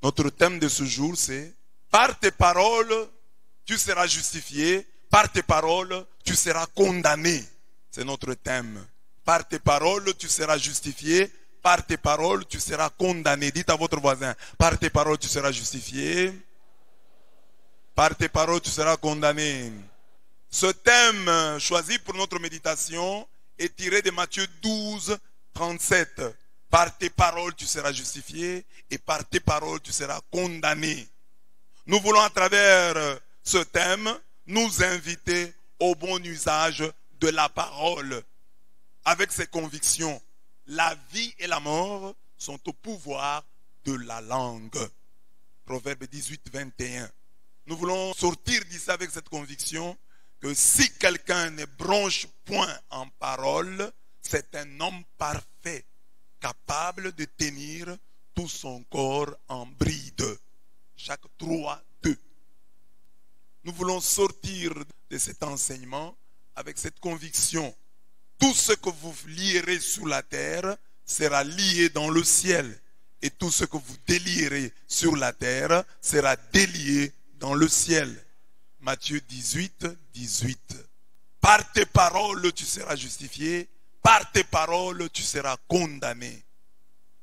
Notre thème de ce jour, c'est « Par tes paroles, tu seras justifié. Par tes paroles, tu seras condamné. » C'est notre thème. Par tes paroles, tu seras justifié. Par tes paroles, tu seras condamné. Dites à votre voisin, par tes paroles, tu seras justifié. Par tes paroles, tu seras condamné. Ce thème choisi pour notre méditation est tiré de Matthieu 12, 37. Par tes paroles, tu seras justifié et par tes paroles, tu seras condamné. Nous voulons à travers ce thème nous inviter au bon usage de la parole avec ses convictions. La vie et la mort sont au pouvoir de la langue. Proverbe 18, 21. Nous voulons sortir d'ici avec cette conviction que si quelqu'un ne bronche point en parole, c'est un homme parfait, capable de tenir tout son corps en bride. Jacques 3, 2. Nous voulons sortir de cet enseignement avec cette conviction. Tout ce que vous lierez sous la terre sera lié dans le ciel. Et tout ce que vous délierez sur la terre sera délié dans le ciel. Matthieu 18, 18. Par tes paroles, tu seras justifié. Par tes paroles, tu seras condamné.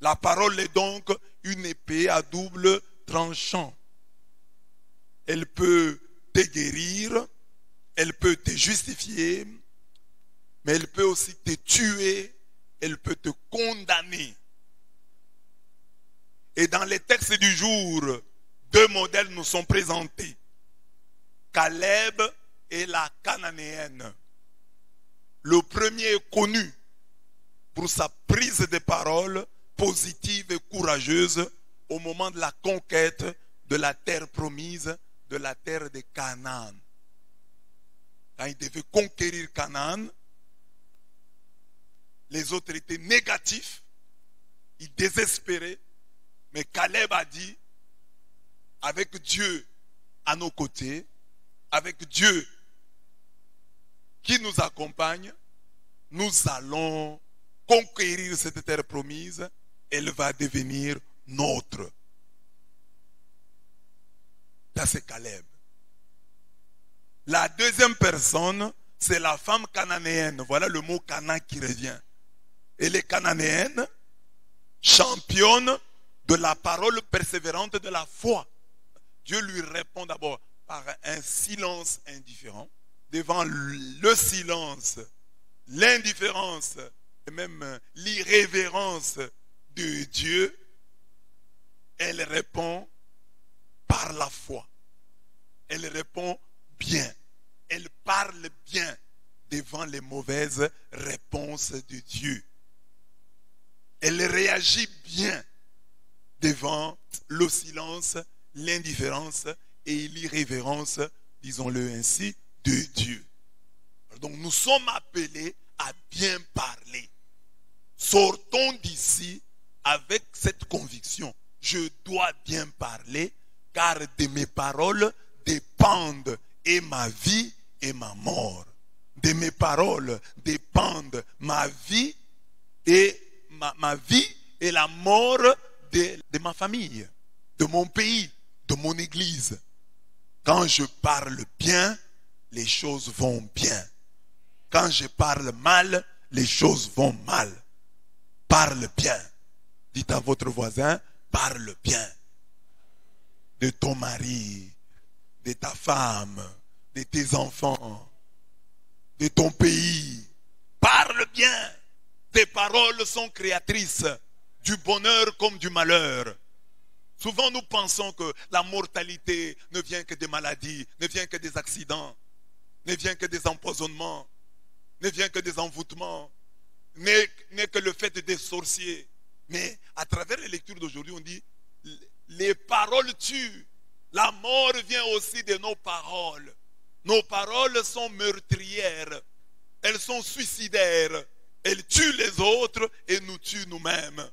La parole est donc une épée à double tranchant. Elle peut te guérir, elle peut te justifier, mais elle peut aussi te tuer, elle peut te condamner. Et dans les textes du jour, deux modèles nous sont présentés. Caleb et la Cananéenne. Le premier est connu pour sa prise de parole positive et courageuse au moment de la conquête de la terre promise, de la terre de Canaan. Quand il devait conquérir Canaan, les autres étaient négatifs, ils désespéraient, mais Caleb a dit, avec Dieu à nos côtés, avec Dieu qui nous accompagne, nous allons conquérir cette terre promise, elle va devenir nôtre. Ça c'est Caleb. La deuxième personne, c'est la femme cananéenne. Voilà le mot Canaan qui revient. Elle est cananéenne, championne de la parole persévérante de la foi. Dieu lui répond d'abord par un silence indifférent. Devant le silence, l'indifférence et même l'irrévérence de Dieu, elle répond par la foi. Elle répond bien. Elle parle bien devant les mauvaises réponses de Dieu. Elle réagit bien devant le silence, l'indifférence et l'irrévérence, disons-le ainsi, de Dieu. Donc nous sommes appelés à bien parler. Sortons d'ici avec cette conviction. Je dois bien parler car de mes paroles dépendent et ma vie et ma mort. De mes paroles dépendent ma vie et ma vie et la mort de ma famille, de mon pays, de mon église. Quand je parle bien, les choses vont bien. Quand je parle mal, les choses vont mal. Parle bien. Dites à votre voisin, parle bien. De ton mari, de ta femme, de tes enfants, de ton pays. Parle bien. Tes paroles sont créatrices du bonheur comme du malheur. Souvent nous pensons que la mortalité ne vient que des maladies, ne vient que des accidents, ne vient que des empoisonnements, ne vient que des envoûtements, n'est que le fait des sorciers. Mais à travers les lectures d'aujourd'hui, on dit les paroles tuent. La mort vient aussi de nos paroles. Nos paroles sont meurtrières. Elles sont suicidaires. Elles tuent les autres et nous tuent nous-mêmes.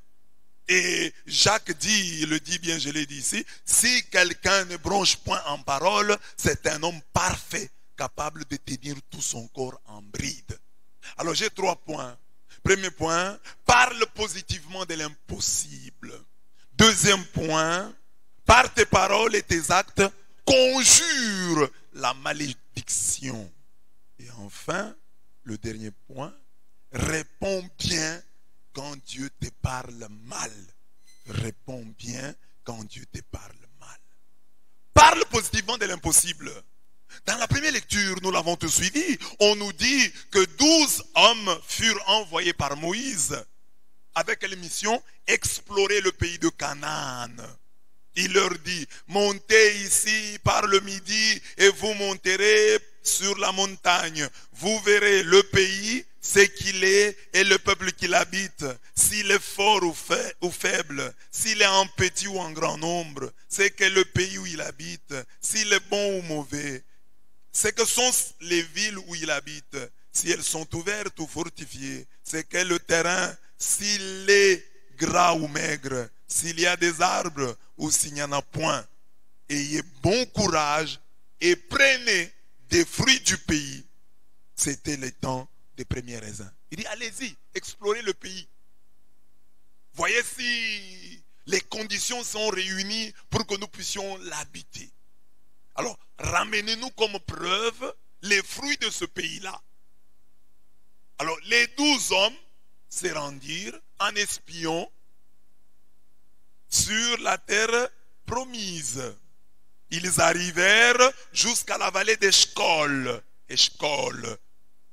Et Jacques dit, il le dit bien, je l'ai dit ici, si quelqu'un ne bronche point en parole, c'est un homme parfait, capable de tenir tout son corps en bride. Alors j'ai 3 points. Premier point, parle positivement de l'impossible. Deuxième point, par tes paroles et tes actes, conjure la malédiction. Et enfin, le dernier point, réponds bien quand Dieu te parle mal. Réponds bien quand Dieu te parle mal. Parle positivement de l'impossible. Dans la première lecture, nous l'avons tous suivi, on nous dit que 12 hommes furent envoyés par Moïse avec quelle mission? Explorer le pays de Canaan. Il leur dit, montez ici par le midi et vous monterez sur la montagne. Vous verrez le pays, ce qu'il est et le peuple qui l'habite. S'il est fort ou faible, s'il est en petit ou en grand nombre, c'est que le pays où il habite, s'il est bon ou mauvais, c'est que sont les villes où il habite, si elles sont ouvertes ou fortifiées, c'est que le terrain, s'il est gras ou maigre, s'il y a des arbres ou s'il n'y en a point. Ayez bon courage et prenez des fruits du pays. C'était le temps des premiers raisins. Il dit, allez-y, explorez le pays. Voyez si les conditions sont réunies pour que nous puissions l'habiter. Alors, ramenez-nous comme preuve les fruits de ce pays-là. Alors, les 12 hommes se rendirent en espion sur la terre promise. Ils arrivèrent jusqu'à la vallée d'Eshcol,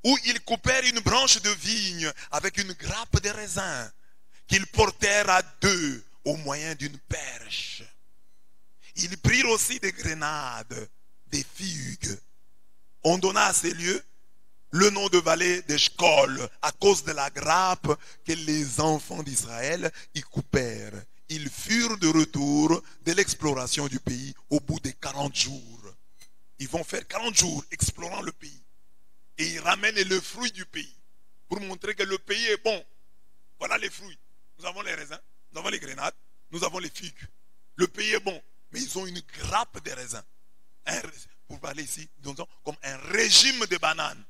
où ils coupèrent une branche de vigne avec une grappe de raisin qu'ils portèrent à deux au moyen d'une perche. Ils prirent aussi des grenades, des figues. On donna à ces lieux le nom de vallée d'Eshcol à cause de la grappe que les enfants d'Israël y coupèrent. Ils furent de retour de l'exploration du pays au bout de 40 jours. Ils vont faire 40 jours explorant le pays. Et ils ramènent le fruit du pays pour montrer que le pays est bon. Voilà les fruits. Nous avons les raisins, nous avons les grenades, nous avons les figues. Le pays est bon, mais ils ont une grappe de raisins. Pour parler ici, disons, comme un régime de bananes.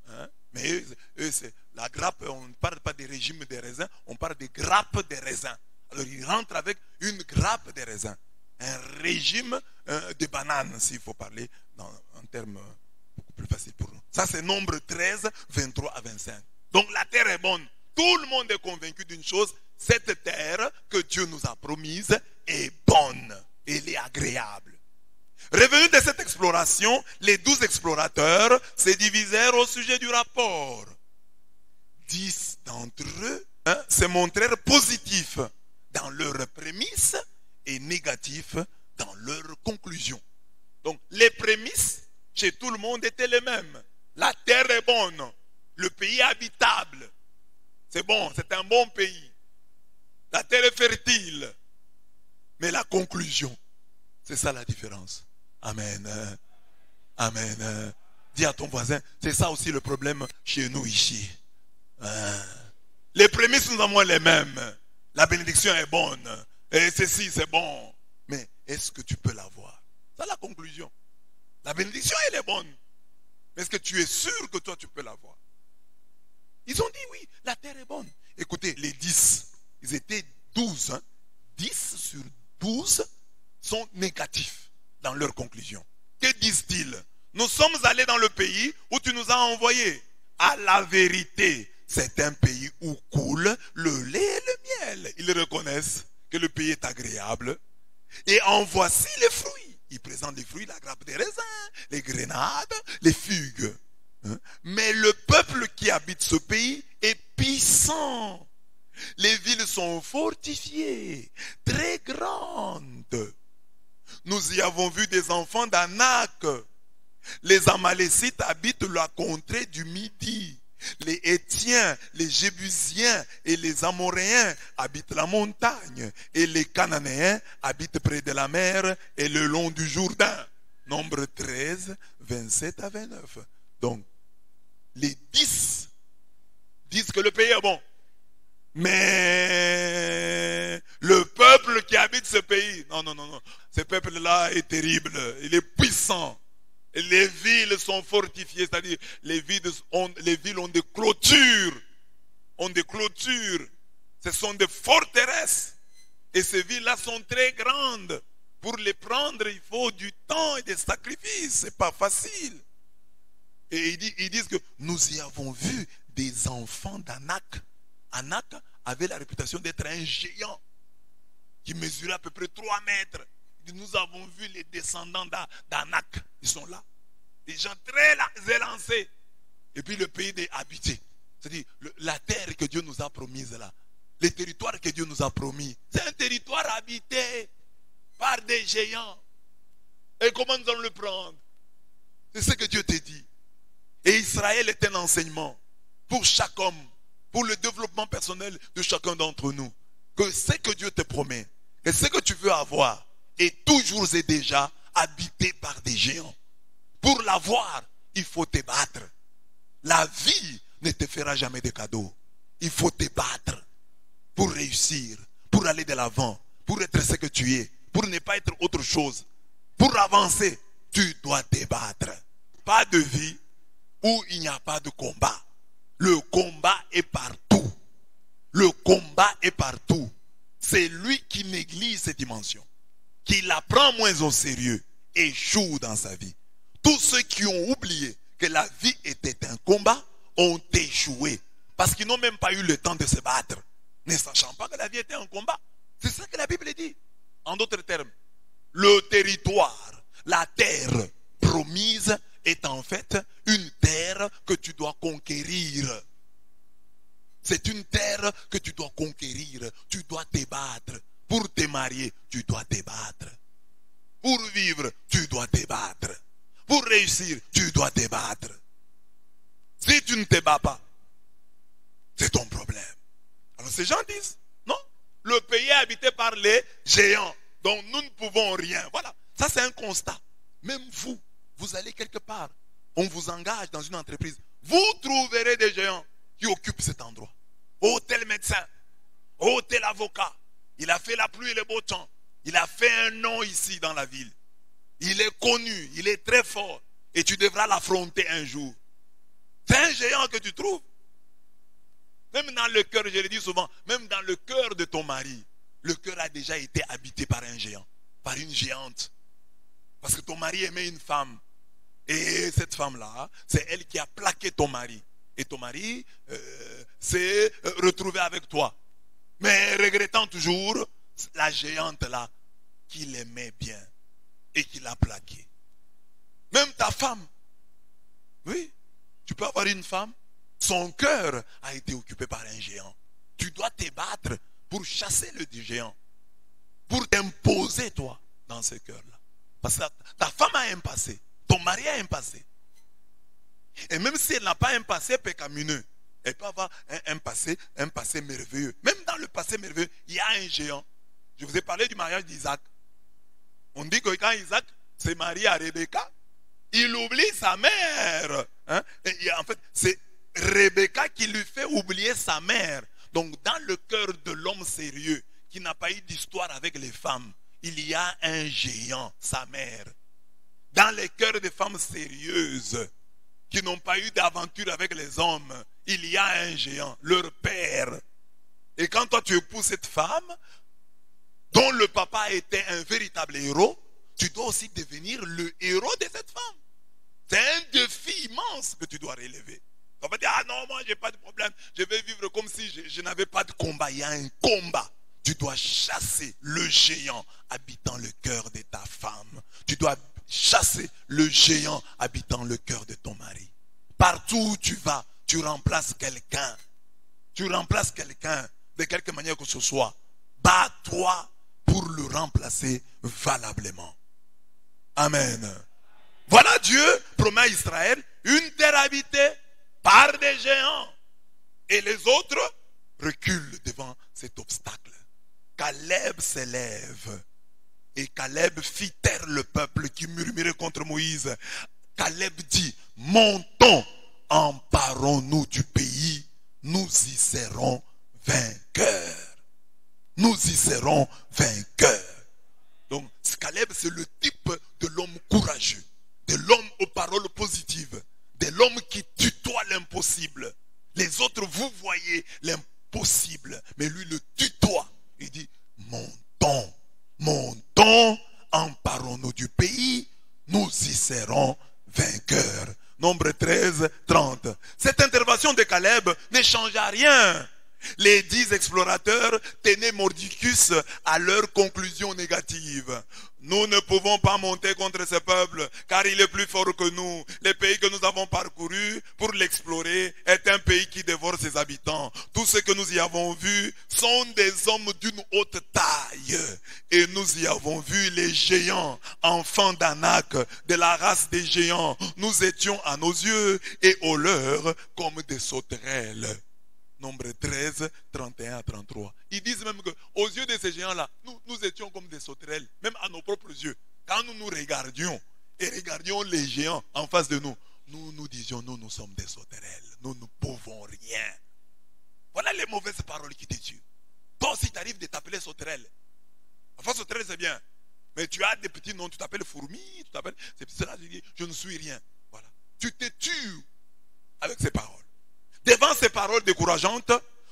Hein? Mais eux, c'est la grappe, on ne parle pas des régimes de raisins, on parle des grappes de raisins. Alors ils rentrent avec une grappe de raisins. Un régime de bananes, s'il faut parler en termes beaucoup plus faciles pour nous. Ça, c'est nombre 13, 23 à 25. Donc la terre est bonne. Tout le monde est convaincu d'une chose, cette terre que Dieu nous a promise est bonne. Elle est agréable. Revenus de cette exploration, les 12 explorateurs se divisèrent au sujet du rapport. 10 d'entre eux se montrèrent positifs dans leurs prémices et négatifs dans leurs conclusions. Donc les prémices chez tout le monde étaient les mêmes. La terre est bonne, le pays est habitable. C'est bon, c'est un bon pays. La terre est fertile. Mais la conclusion, c'est ça la différence. Amen. Amen. Dis à ton voisin, c'est ça aussi le problème chez nous ici. Les prémices, nous avons les mêmes. La bénédiction est bonne. Et ceci, c'est bon. Mais est-ce que tu peux l'avoir? C'est la conclusion. La bénédiction, elle est bonne. Mais est-ce que tu es sûr que toi, tu peux l'avoir? Ils ont dit oui, la terre est bonne. Écoutez, les 10, ils étaient 12. 10 sur 12 sont négatifs dans leur conclusion. Que disent-ils? Nous sommes allés dans le pays où tu nous as envoyés. À la vérité, c'est un pays où coule le lait et le miel. Ils reconnaissent que le pays est agréable. Et en voici les fruits. Ils présentent les fruits, la grappe des raisins, les grenades, les figues. Mais le peuple qui habite ce pays est puissant. Les villes sont fortifiées, très grandes. Nous y avons vu des enfants d'Anak. Les Amalécites habitent la contrée du Midi. Les Hétiens, les Jébusiens et les Amoréens habitent la montagne. Et les Cananéens habitent près de la mer et le long du Jourdain. Nombre 13, 27 à 29. Donc, les 10 disent que le pays est bon. Mais le peuple qui habite ce pays, non. Ce peuple-là est terrible. Il est puissant. Et les villes sont fortifiées, c'est-à-dire les villes ont des clôtures. Ce sont des forteresses. Et ces villes-là sont très grandes Pour les prendre, il faut du temps et des sacrifices. C'est pas facile. Et ils disent que nous y avons vu des enfants d'Anak. Anak avait la réputation d'être un géant qui mesurait à peu près 3 mètres. Nous avons vu les descendants d'Anak. Ils sont là. Des gens très élancés. Et puis le pays est habité. C'est-à-dire la terre que Dieu nous a promise là. Les territoires que Dieu nous a promis. C'est un territoire habité par des géants. Et comment nous allons le prendre? C'est ce que Dieu te dit. Et Israël est un enseignement pour chaque homme, pour le développement personnel de chacun d'entre nous. Que ce que Dieu te promet, et ce que tu veux avoir, est toujours et déjà habité par des géants. Pour l'avoir, il faut te battre. La vie ne te fera jamais de cadeaux. Il faut te battre pour réussir, pour aller de l'avant, pour être ce que tu es, pour ne pas être autre chose. Pour avancer, tu dois te battre. Pas de vie où il n'y a pas de combat. Le combat est partout. Le combat est partout. C'est lui qui néglige cette dimension, qui la prend moins au sérieux, échoue dans sa vie. Tous ceux qui ont oublié que la vie était un combat ont échoué. Parce qu'ils n'ont même pas eu le temps de se battre, ne sachant pas que la vie était un combat. C'est ça que la Bible dit. En d'autres termes, le territoire, la terre promise est en fait une terre que tu dois conquérir. C'est une terre que tu dois conquérir. Tu dois te battre. Pour te marier, tu dois te battre. Pour vivre, tu dois te battre. Pour réussir, tu dois te battre. Si tu ne te bats pas, c'est ton problème. Alors ces gens disent, non, le pays est habité par les géants, donc nous ne pouvons rien. Voilà, ça c'est un constat. Même vous, vous allez quelque part, on vous engage dans une entreprise, vous trouverez des géants qui occupent cet endroit. Oh, tel médecin, oh, tel avocat, il a fait la pluie et le beau temps, il a fait un nom ici dans la ville. Il est connu, il est très fort, et tu devras l'affronter un jour. C'est un géant que tu trouves. Même dans le cœur, je le dis souvent, même dans le cœur de ton mari, le cœur a déjà été habité par un géant, par une géante. Parce que ton mari aimait une femme. Et cette femme-là, c'est elle qui a plaqué ton mari. Et ton mari s'est retrouvé avec toi. Mais regrettant toujours la géante-là qui l'aimait bien et qui l'a plaqué. Même ta femme. Oui, tu peux avoir une femme. Son cœur a été occupé par un géant. Tu dois te battre pour chasser le géant. Pour t'imposer toi dans ce cœur-là. Parce que ta femme a un passé. Ton mari a un passé. Et même si elle n'a pas un passé pécamineux, elle peut avoir un passé merveilleux. Même dans le passé merveilleux, il y a un géant. Je vous ai parlé du mariage d'Isaac. On dit que quand Isaac s'est marié à Rebecca, il oublie sa mère. Hein? Et en fait, c'est Rebecca qui lui fait oublier sa mère. Donc dans le cœur de l'homme sérieux, qui n'a pas eu d'histoire avec les femmes, il y a un géant, sa mère. Dans les cœurs des femmes sérieuses, qui n'ont pas eu d'aventure avec les hommes, il y a un géant, leur père. Et quand toi tu épouses cette femme, dont le papa était un véritable héros, tu dois aussi devenir le héros de cette femme. C'est un défi immense que tu dois relever. On va dire, ah non, moi j'ai pas de problème, je vais vivre comme si je n'avais pas de combat. Il y a un combat. Tu dois chasser le géant habitant le cœur de ta femme. Tu dois chasser le géant habitant le cœur de ton mari. Partout où tu vas, tu remplaces quelqu'un. Tu remplaces quelqu'un de quelque manière que ce soit. Bats-toi pour le remplacer valablement. Amen. Voilà, Dieu promet à Israël une terre habitée par des géants. Et les autres reculent devant cet obstacle. Caleb s'élève. Et Caleb fit taire le peuple qui murmurait contre Moïse. Caleb dit, montons, emparons-nous du pays, nous y serons vainqueurs. Nous y serons vainqueurs. Donc Caleb, c'est le type de l'homme courageux, de l'homme aux paroles positives, de l'homme qui tutoie l'impossible. Les autres, vous voyez l'impossible, mais lui le tutoie. Il dit, montons, montons, du pays, nous y serons vainqueurs. Nombre 13, 30. Cette intervention de Caleb ne changea rien. Les 10 explorateurs tenaient mordicus à leur conclusion négative. Nous ne pouvons pas monter contre ce peuple, car il est plus fort que nous. Le pays que nous avons parcouru pour l'explorer est un pays qui dévore ses habitants. Tous ceux que nous y avons vus sont des hommes d'une haute taille. Et nous y avons vu les géants, enfants d'Anak, de la race des géants. Nous étions à nos yeux et aux leurs comme des sauterelles. Nombre 13, 31 à 33. Ils disent même qu'aux yeux de ces géants-là, nous étions comme des sauterelles, même à nos propres yeux. Quand nous nous regardions et regardions les géants en face de nous, nous disions, nous sommes des sauterelles. Nous ne pouvons rien. Voilà les mauvaises paroles qui te tuent. Toi aussi, tu arrives de t'appeler sauterelle. Enfin, sauterelle, c'est bien. Mais tu as des petits noms, tu t'appelles fourmi, tu t'appelles... C'est cela, tu dis, je ne suis rien. Voilà. Tu te tues avec ces paroles. Devant ces paroles décourageantes,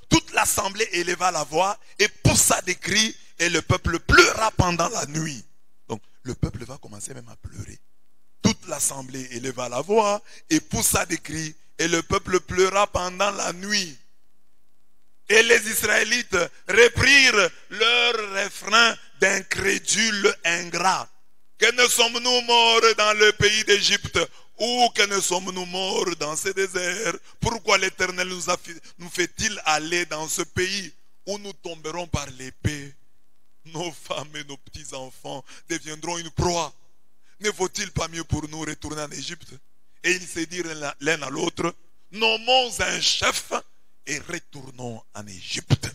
toute l'assemblée éleva la voix et poussa des cris et le peuple pleura pendant la nuit. Donc le peuple va commencer même à pleurer. Toute l'assemblée éleva la voix et poussa des cris et le peuple pleura pendant la nuit. Et les Israélites reprirent leur refrain d'incrédules ingrats. Que ne sommes-nous morts dans le pays d'Égypte? Ou que ne sommes-nous morts dans ce désert? Pourquoi l'Éternel nous fait-il aller dans ce pays où nous tomberons par l'épée? Nos femmes et nos petits-enfants deviendront une proie. Ne vaut-il pas mieux pour nous retourner en Égypte? Et ils se dirent l'un à l'autre, nommons un chef et retournons en Égypte.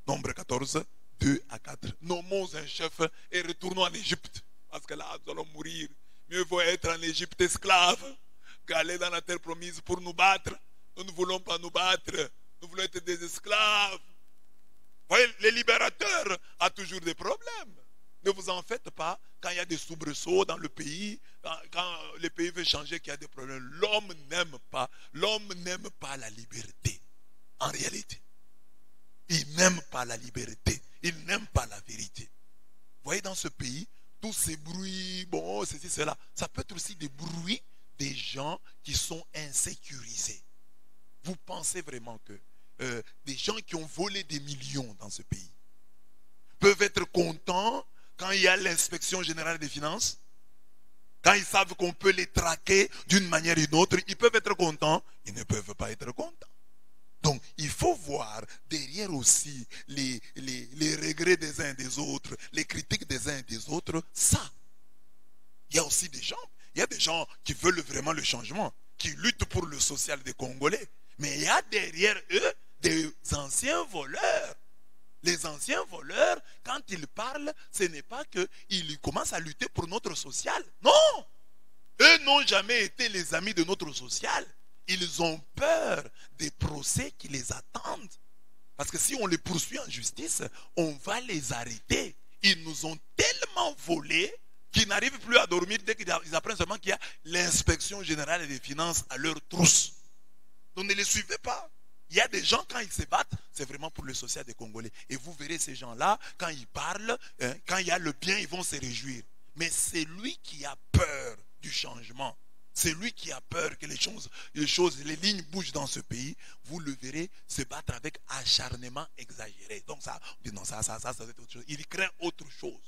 Nombre 14, 2 à 4. Nommons un chef et retournons en Égypte. Parce que là, nous allons mourir. Mieux vaut être en Égypte esclave qu'aller dans la terre promise pour nous battre. Nous ne voulons pas nous battre. Nous voulons être des esclaves. Vous voyez, les libérateurs ont toujours des problèmes. Ne vous en faites pas quand il y a des soubresauts dans le pays, quand le pays veut changer, qu'il y a des problèmes. L'homme n'aime pas la liberté. En réalité, il n'aime pas la liberté. Il n'aime pas la vérité. Vous voyez, dans ce pays, tous ces bruits, bon, ceci, cela, ça peut être aussi des bruits des gens qui sont insécurisés. Vous pensez vraiment que des gens qui ont volé des millions dans ce pays peuvent être contents quand il y a l'inspection générale des finances? Quand ils savent qu'on peut les traquer d'une manière ou d'une autre, ils peuvent être contents, ils ne peuvent pas être contents. Donc, il faut voir derrière aussi les regrets des uns et des autres, les critiques des uns et des autres, ça. Il y a aussi des gens qui veulent vraiment le changement, qui luttent pour le social des Congolais. Mais il y a derrière eux des anciens voleurs. Les anciens voleurs, quand ils parlent, ce n'est pas qu'ils commencent à lutter pour notre social. Non! Eux n'ont jamais été les amis de notre social. Ils ont peur des procès qui les attendent. Parce que si on les poursuit en justice, on va les arrêter. Ils nous ont tellement volé qu'ils n'arrivent plus à dormir dès qu'ils apprennent seulement qu'il y a l'inspection générale des finances à leur trousse. Donc ne les suivez pas. Il y a des gens, quand ils se battent, c'est vraiment pour le social des Congolais. Et vous verrez ces gens-là, quand ils parlent, quand il y a le bien, ils vont se réjouir. Mais c'est lui qui a peur du changement. C'est lui qui a peur que les lignes bougent dans ce pays. Vous le verrez se battre avec acharnement exagéré. Donc ça, on dit non, ça, c'est autre chose. Il craint autre chose.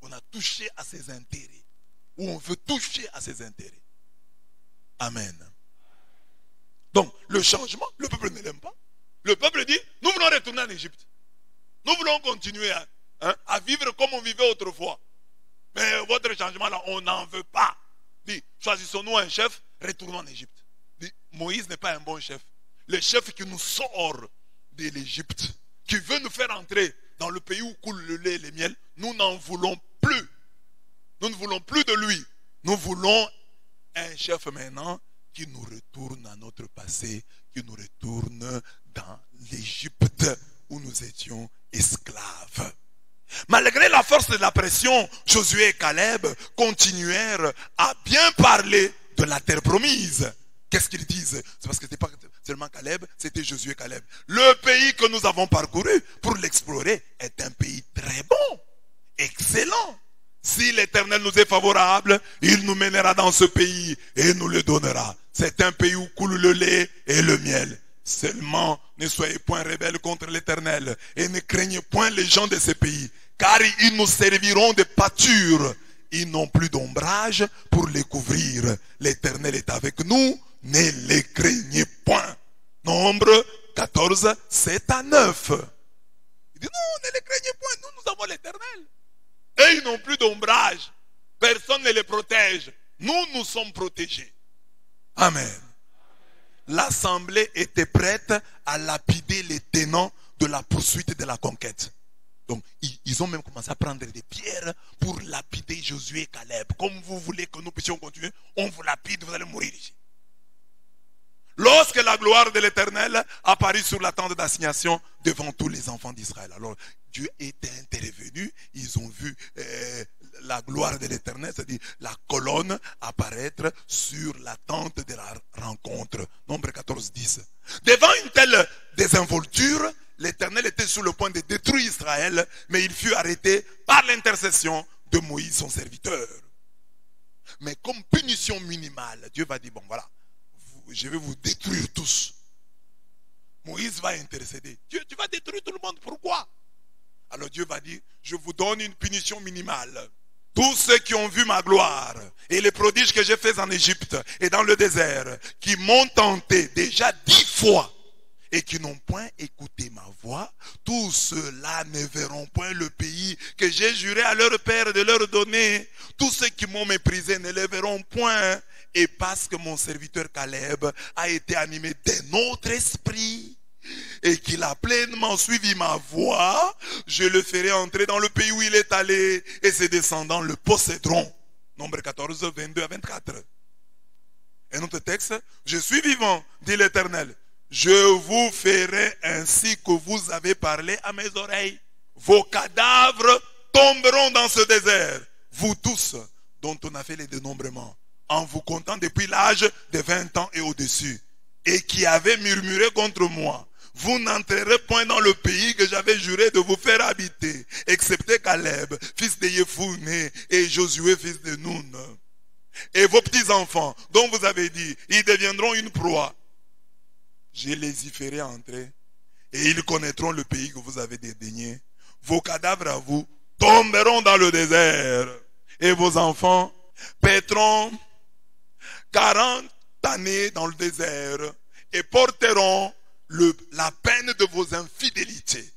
On a touché à ses intérêts. Ou on veut toucher à ses intérêts. Amen. Donc, le changement, le peuple ne l'aime pas. Le peuple dit, nous voulons retourner en Égypte. Nous voulons continuer à vivre comme on vivait autrefois. Mais votre changement là, on n'en veut pas. Dit, choisissons-nous un chef, retournons en Égypte. Dit, Moïse n'est pas un bon chef. Le chef qui nous sort de l'Égypte, qui veut nous faire entrer dans le pays où coule le lait et le miel, nous n'en voulons plus. Nous ne voulons plus de lui. Nous voulons un chef maintenant qui nous retourne à notre passé, qui nous retourne dans l'Égypte où nous étions esclaves. Malgré la force de la pression, Josué et Caleb continuèrent à bien parler de la terre promise. Qu'est-ce qu'ils disent? C'est parce que ce n'était pas seulement Caleb, c'était Josué et Caleb. Le pays que nous avons parcouru pour l'explorer est un pays très bon, excellent. Si l'Éternel nous est favorable, il nous mènera dans ce pays et nous le donnera. C'est un pays où coule le lait et le miel. Seulement, ne soyez point rebelles contre l'Éternel et ne craignez point les gens de ce pays, car ils nous serviront de pâture. Ils n'ont plus d'ombrage pour les couvrir. L'Éternel est avec nous, ne les craignez point. Nombre 14, 7 à 9. Il dit non, ne les craignez point, nous avons l'Éternel. Et ils n'ont plus d'ombrage. Personne ne les protège. Nous sommes protégés. Amen. L'assemblée était prête à lapider les tenants de la poursuite de la conquête. Donc, ils ont même commencé à prendre des pierres pour lapider Josué et Caleb. Comme vous voulez que nous puissions continuer, on vous lapide, vous allez mourir ici. Lorsque la gloire de l'Éternel apparut sur la tente d'assignation devant tous les enfants d'Israël. Alors, Dieu était intervenu, ils ont vu la gloire de l'Éternel, c'est-à-dire la colonne apparaître sur la tente de la rencontre. Nombre 14, 10. Devant une telle désinvolture, l'Éternel était sur le point de détruire Israël, mais il fut arrêté par l'intercession de Moïse, son serviteur. Mais comme punition minimale, Dieu va dire, bon voilà, je vais vous détruire tous. Moïse va intercéder. Dieu, tu vas détruire tout le monde, pourquoi? Alors Dieu va dire, je vous donne une punition minimale. Tous ceux qui ont vu ma gloire et les prodiges que j'ai faits en Égypte et dans le désert, qui m'ont tenté déjà 10 fois et qui n'ont point écouté ma voix, tous ceux-là ne verront point le pays que j'ai juré à leur père de leur donner. Tous ceux qui m'ont méprisé ne le verront point. Et parce que mon serviteur Caleb a été animé d'un autre esprit et qu'il a pleinement suivi ma voix, je le ferai entrer dans le pays où il est allé et ses descendants le posséderont. Nombre 14, 22 à 24. Et notre texte, je suis vivant, dit l'Éternel. Je vous ferai ainsi que vous avez parlé à mes oreilles. Vos cadavres tomberont dans ce désert. Vous tous, dont on a fait les dénombrements, en vous comptant depuis l'âge de 20 ans et au-dessus, et qui avez murmuré contre moi. Vous n'entrerez point dans le pays que j'avais juré de vous faire habiter, excepté Caleb, fils de Yephuné, et Josué, fils de Nun. Et vos petits-enfants, dont vous avez dit, ils deviendront une proie. Je les y ferai entrer, et ils connaîtront le pays que vous avez dédaigné. Vos cadavres à vous tomberont dans le désert, et vos enfants paîtront 40 années dans le désert, et porteront la peine de vos infidélités,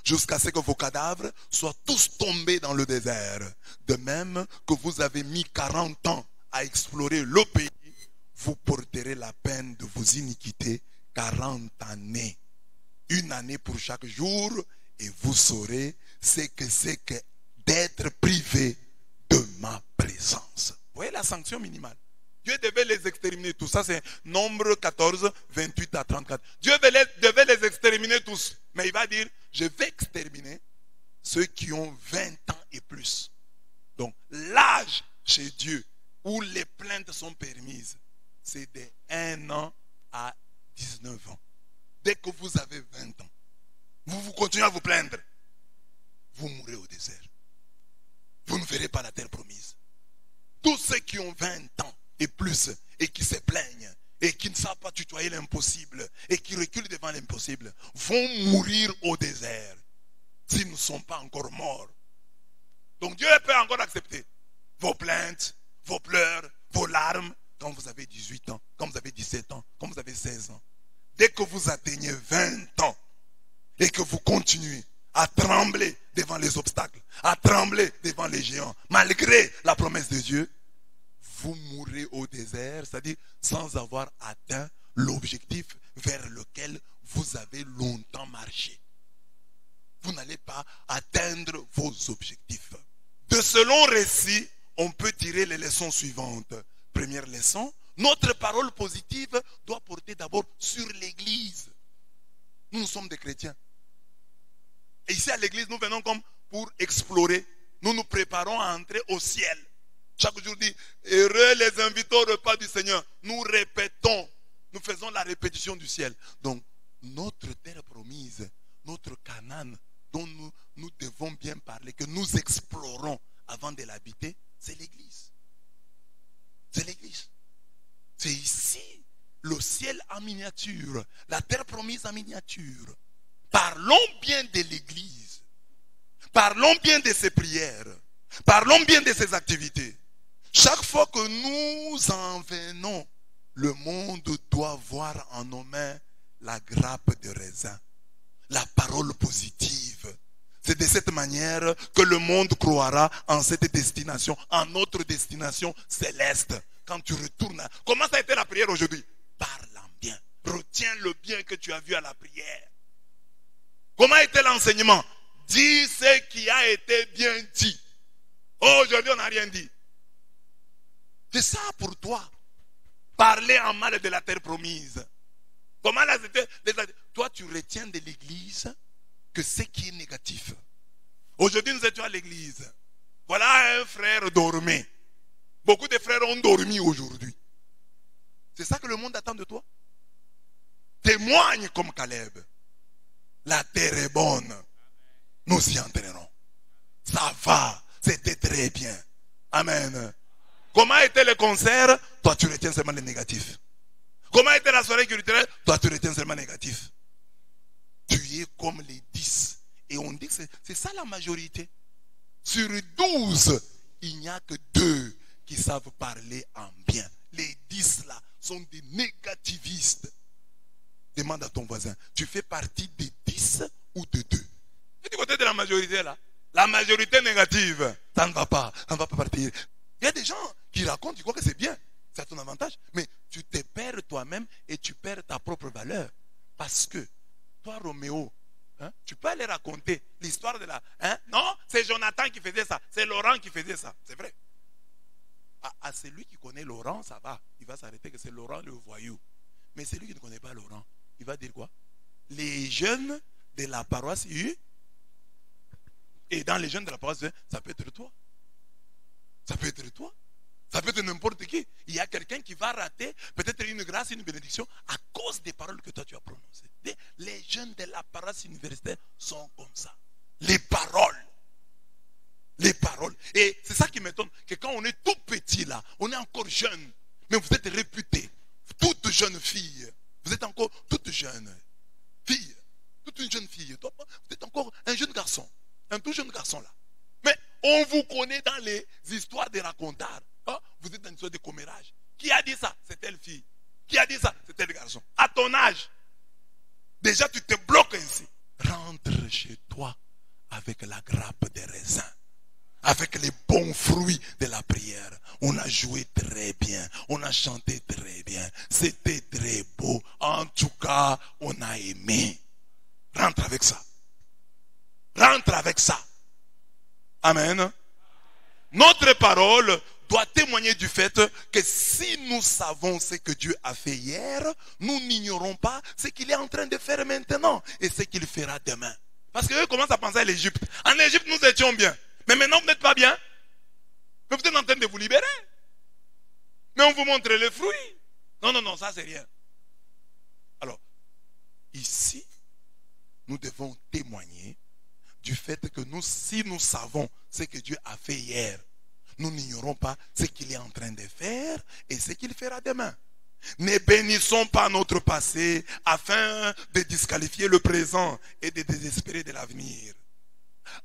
jusqu'à ce que vos cadavres soient tous tombés dans le désert. De même que vous avez mis 40 ans à explorer le pays, vous porterez la peine de vos iniquités 40 années. Une année pour chaque jour, et vous saurez ce que c'est que d'être privé de ma présence. Vous voyez la sanction minimale. Dieu devait les exterminer tous. Ça c'est Nombre 14, 28 à 34. Dieu devait les exterminer tous. Mais il va dire, je vais exterminer ceux qui ont 20 ans et plus. Donc l'âge chez Dieu où les plaintes sont permises, c'est de 1 an à 19 ans. Dès que vous avez 20 ans, vous continuez à vous plaindre, vous mourrez au désert. Vous ne verrez pas la terre promise. Tous ceux qui ont 20 ans et plus, et qui se plaignent, et qui ne savent pas tutoyer l'impossible, et qui reculent devant l'impossible, vont mourir au désert, s'ils ne sont pas encore morts. Donc Dieu peut encore accepter vos plaintes, vos pleurs, vos larmes, quand vous avez 18 ans, quand vous avez 17 ans, quand vous avez 16 ans. Dès que vous atteignez 20 ans, et que vous continuez à trembler devant les obstacles, à trembler devant les géants, malgré la promesse de Dieu, vous mourrez au désert, c'est-à-dire sans avoir atteint l'objectif vers lequel vous avez longtemps marché. Vous n'allez pas atteindre vos objectifs. De ce long récit, on peut tirer les leçons suivantes. Première leçon, notre parole positive doit porter d'abord sur l'Église. Nous sommes des chrétiens. Et ici à l'Église, nous venons comme pour explorer. Nous nous préparons à entrer au ciel. Chaque jour dit, heureux les invités au repas du Seigneur. Nous répétons, nous faisons la répétition du ciel. Donc, notre terre promise, notre Canaan, dont nous devons bien parler, que nous explorons avant de l'habiter, c'est l'église. C'est l'église. C'est ici le ciel en miniature, la terre promise en miniature. Parlons bien de l'église. Parlons bien de ses prières. Parlons bien de ses activités. Chaque fois que nous en venons, le monde doit voir en nos mains la grappe de raisin, la parole positive. C'est de cette manière que le monde croira en cette destination, en notre destination céleste. Quand tu retournes, comment ça a été la prière aujourd'hui? Parle en bien. Retiens le bien que tu as vu à la prière. Comment a été l'enseignement? Dis ce qui a été bien dit. Oh, aujourd'hui, on n'a rien dit. C'est ça pour toi. Parler en mal de la terre promise. Comment là, toi, tu retiens de l'église que ce qui est négatif. Aujourd'hui, nous étions à l'église. Voilà un frère dormait. Beaucoup de frères ont dormi aujourd'hui. C'est ça que le monde attend de toi. Témoigne comme Caleb. La terre est bonne. Nous y entrerons. Ça va. C'était très bien. Amen. Comment était le concert? Toi, tu retiens seulement le négatif. Comment était la soirée culturelle? Toi, tu retiens seulement le négatif. Tu es comme les 10. Et on dit que c'est ça la majorité. Sur 12, il n'y a que 2 qui savent parler en bien. Les 10 là sont des négativistes. Demande à ton voisin, tu fais partie des 10 ou de 2? Du côté de la majorité là. La majorité négative, ça ne va pas, ça ne va pas partir. Il y a des gens qui racontent, tu crois que c'est bien, c'est à ton avantage, mais tu te perds toi-même et tu perds ta propre valeur. Parce que, toi Roméo, hein, tu peux aller raconter l'histoire de la... Hein, non, c'est Jonathan qui faisait ça, c'est Laurent qui faisait ça, c'est vrai. À celui qui connaît Laurent, ça va, il va s'arrêter que c'est Laurent le voyou. Mais celui qui ne connaît pas Laurent, il va dire quoi? Les jeunes de la paroisse U, et dans les jeunes de la paroisse, ça peut être toi. Ça peut être toi. Ça peut être n'importe qui. Il y a quelqu'un qui va rater peut-être une grâce, une bénédiction à cause des paroles que toi tu as prononcées. Les jeunes de la paroisse universitaire sont comme ça. Les paroles. Les paroles. Et c'est ça qui m'étonne, que quand on est tout petit là, on est encore jeune, mais vous êtes réputé. Toute jeune fille. Vous êtes encore toute jeune fille. Toute une jeune fille. Vous êtes encore un jeune garçon. Un tout jeune garçon là. Mais on vous connaît dans les histoires des racontards. Hein? Vous êtes dans une histoire de commérage. Qui a dit ça? C'est telle fille. Qui a dit ça? C'est tel garçon. À ton âge, déjà tu te bloques ainsi. Rentre chez toi avec la grappe des raisins. Avec les bons fruits de la prière. On a joué très bien. On a chanté très bien. C'était très beau. En tout cas, on a aimé. Rentre avec ça. Rentre avec ça. Amen. Notre parole doit témoigner du fait que si nous savons ce que Dieu a fait hier, nous n'ignorons pas ce qu'il est en train de faire maintenant et ce qu'il fera demain. Parce qu'eux commencent à penser à l'Égypte. En Égypte, nous étions bien. Mais maintenant, vous n'êtes pas bien. Mais vous êtes en train de vous libérer. Mais on vous montre les fruits. Non, non, non, ça c'est rien. Alors, ici, nous devons témoigner du fait que nous, si nous savons ce que Dieu a fait hier, nous n'ignorons pas ce qu'il est en train de faire et ce qu'il fera demain. Ne bénissons pas notre passé afin de disqualifier le présent et de désespérer de l'avenir.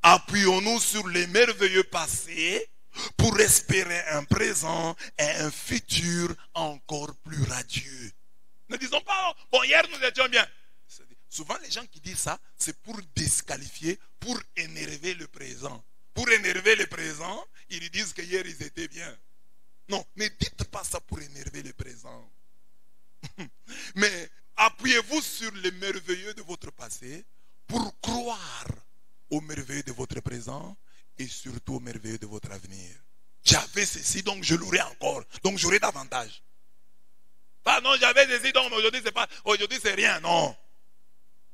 Appuyons-nous sur les merveilleux passés pour espérer un présent et un futur encore plus radieux. Ne disons pas, bon, hier nous étions bien. Souvent les gens qui disent ça, c'est pour disqualifier, pour énerver le présent. Pour énerver le présent, ils disent que hier ils étaient bien. Non, ne dites pas ça pour énerver le présent. Mais appuyez-vous sur les merveilleux de votre passé pour croire aux merveilleux de votre présent et surtout aux merveilleux de votre avenir. J'avais ceci, donc je l'aurai encore. Donc j'aurai davantage. Ah non, j'avais ceci, donc aujourd'hui c'est rien, non.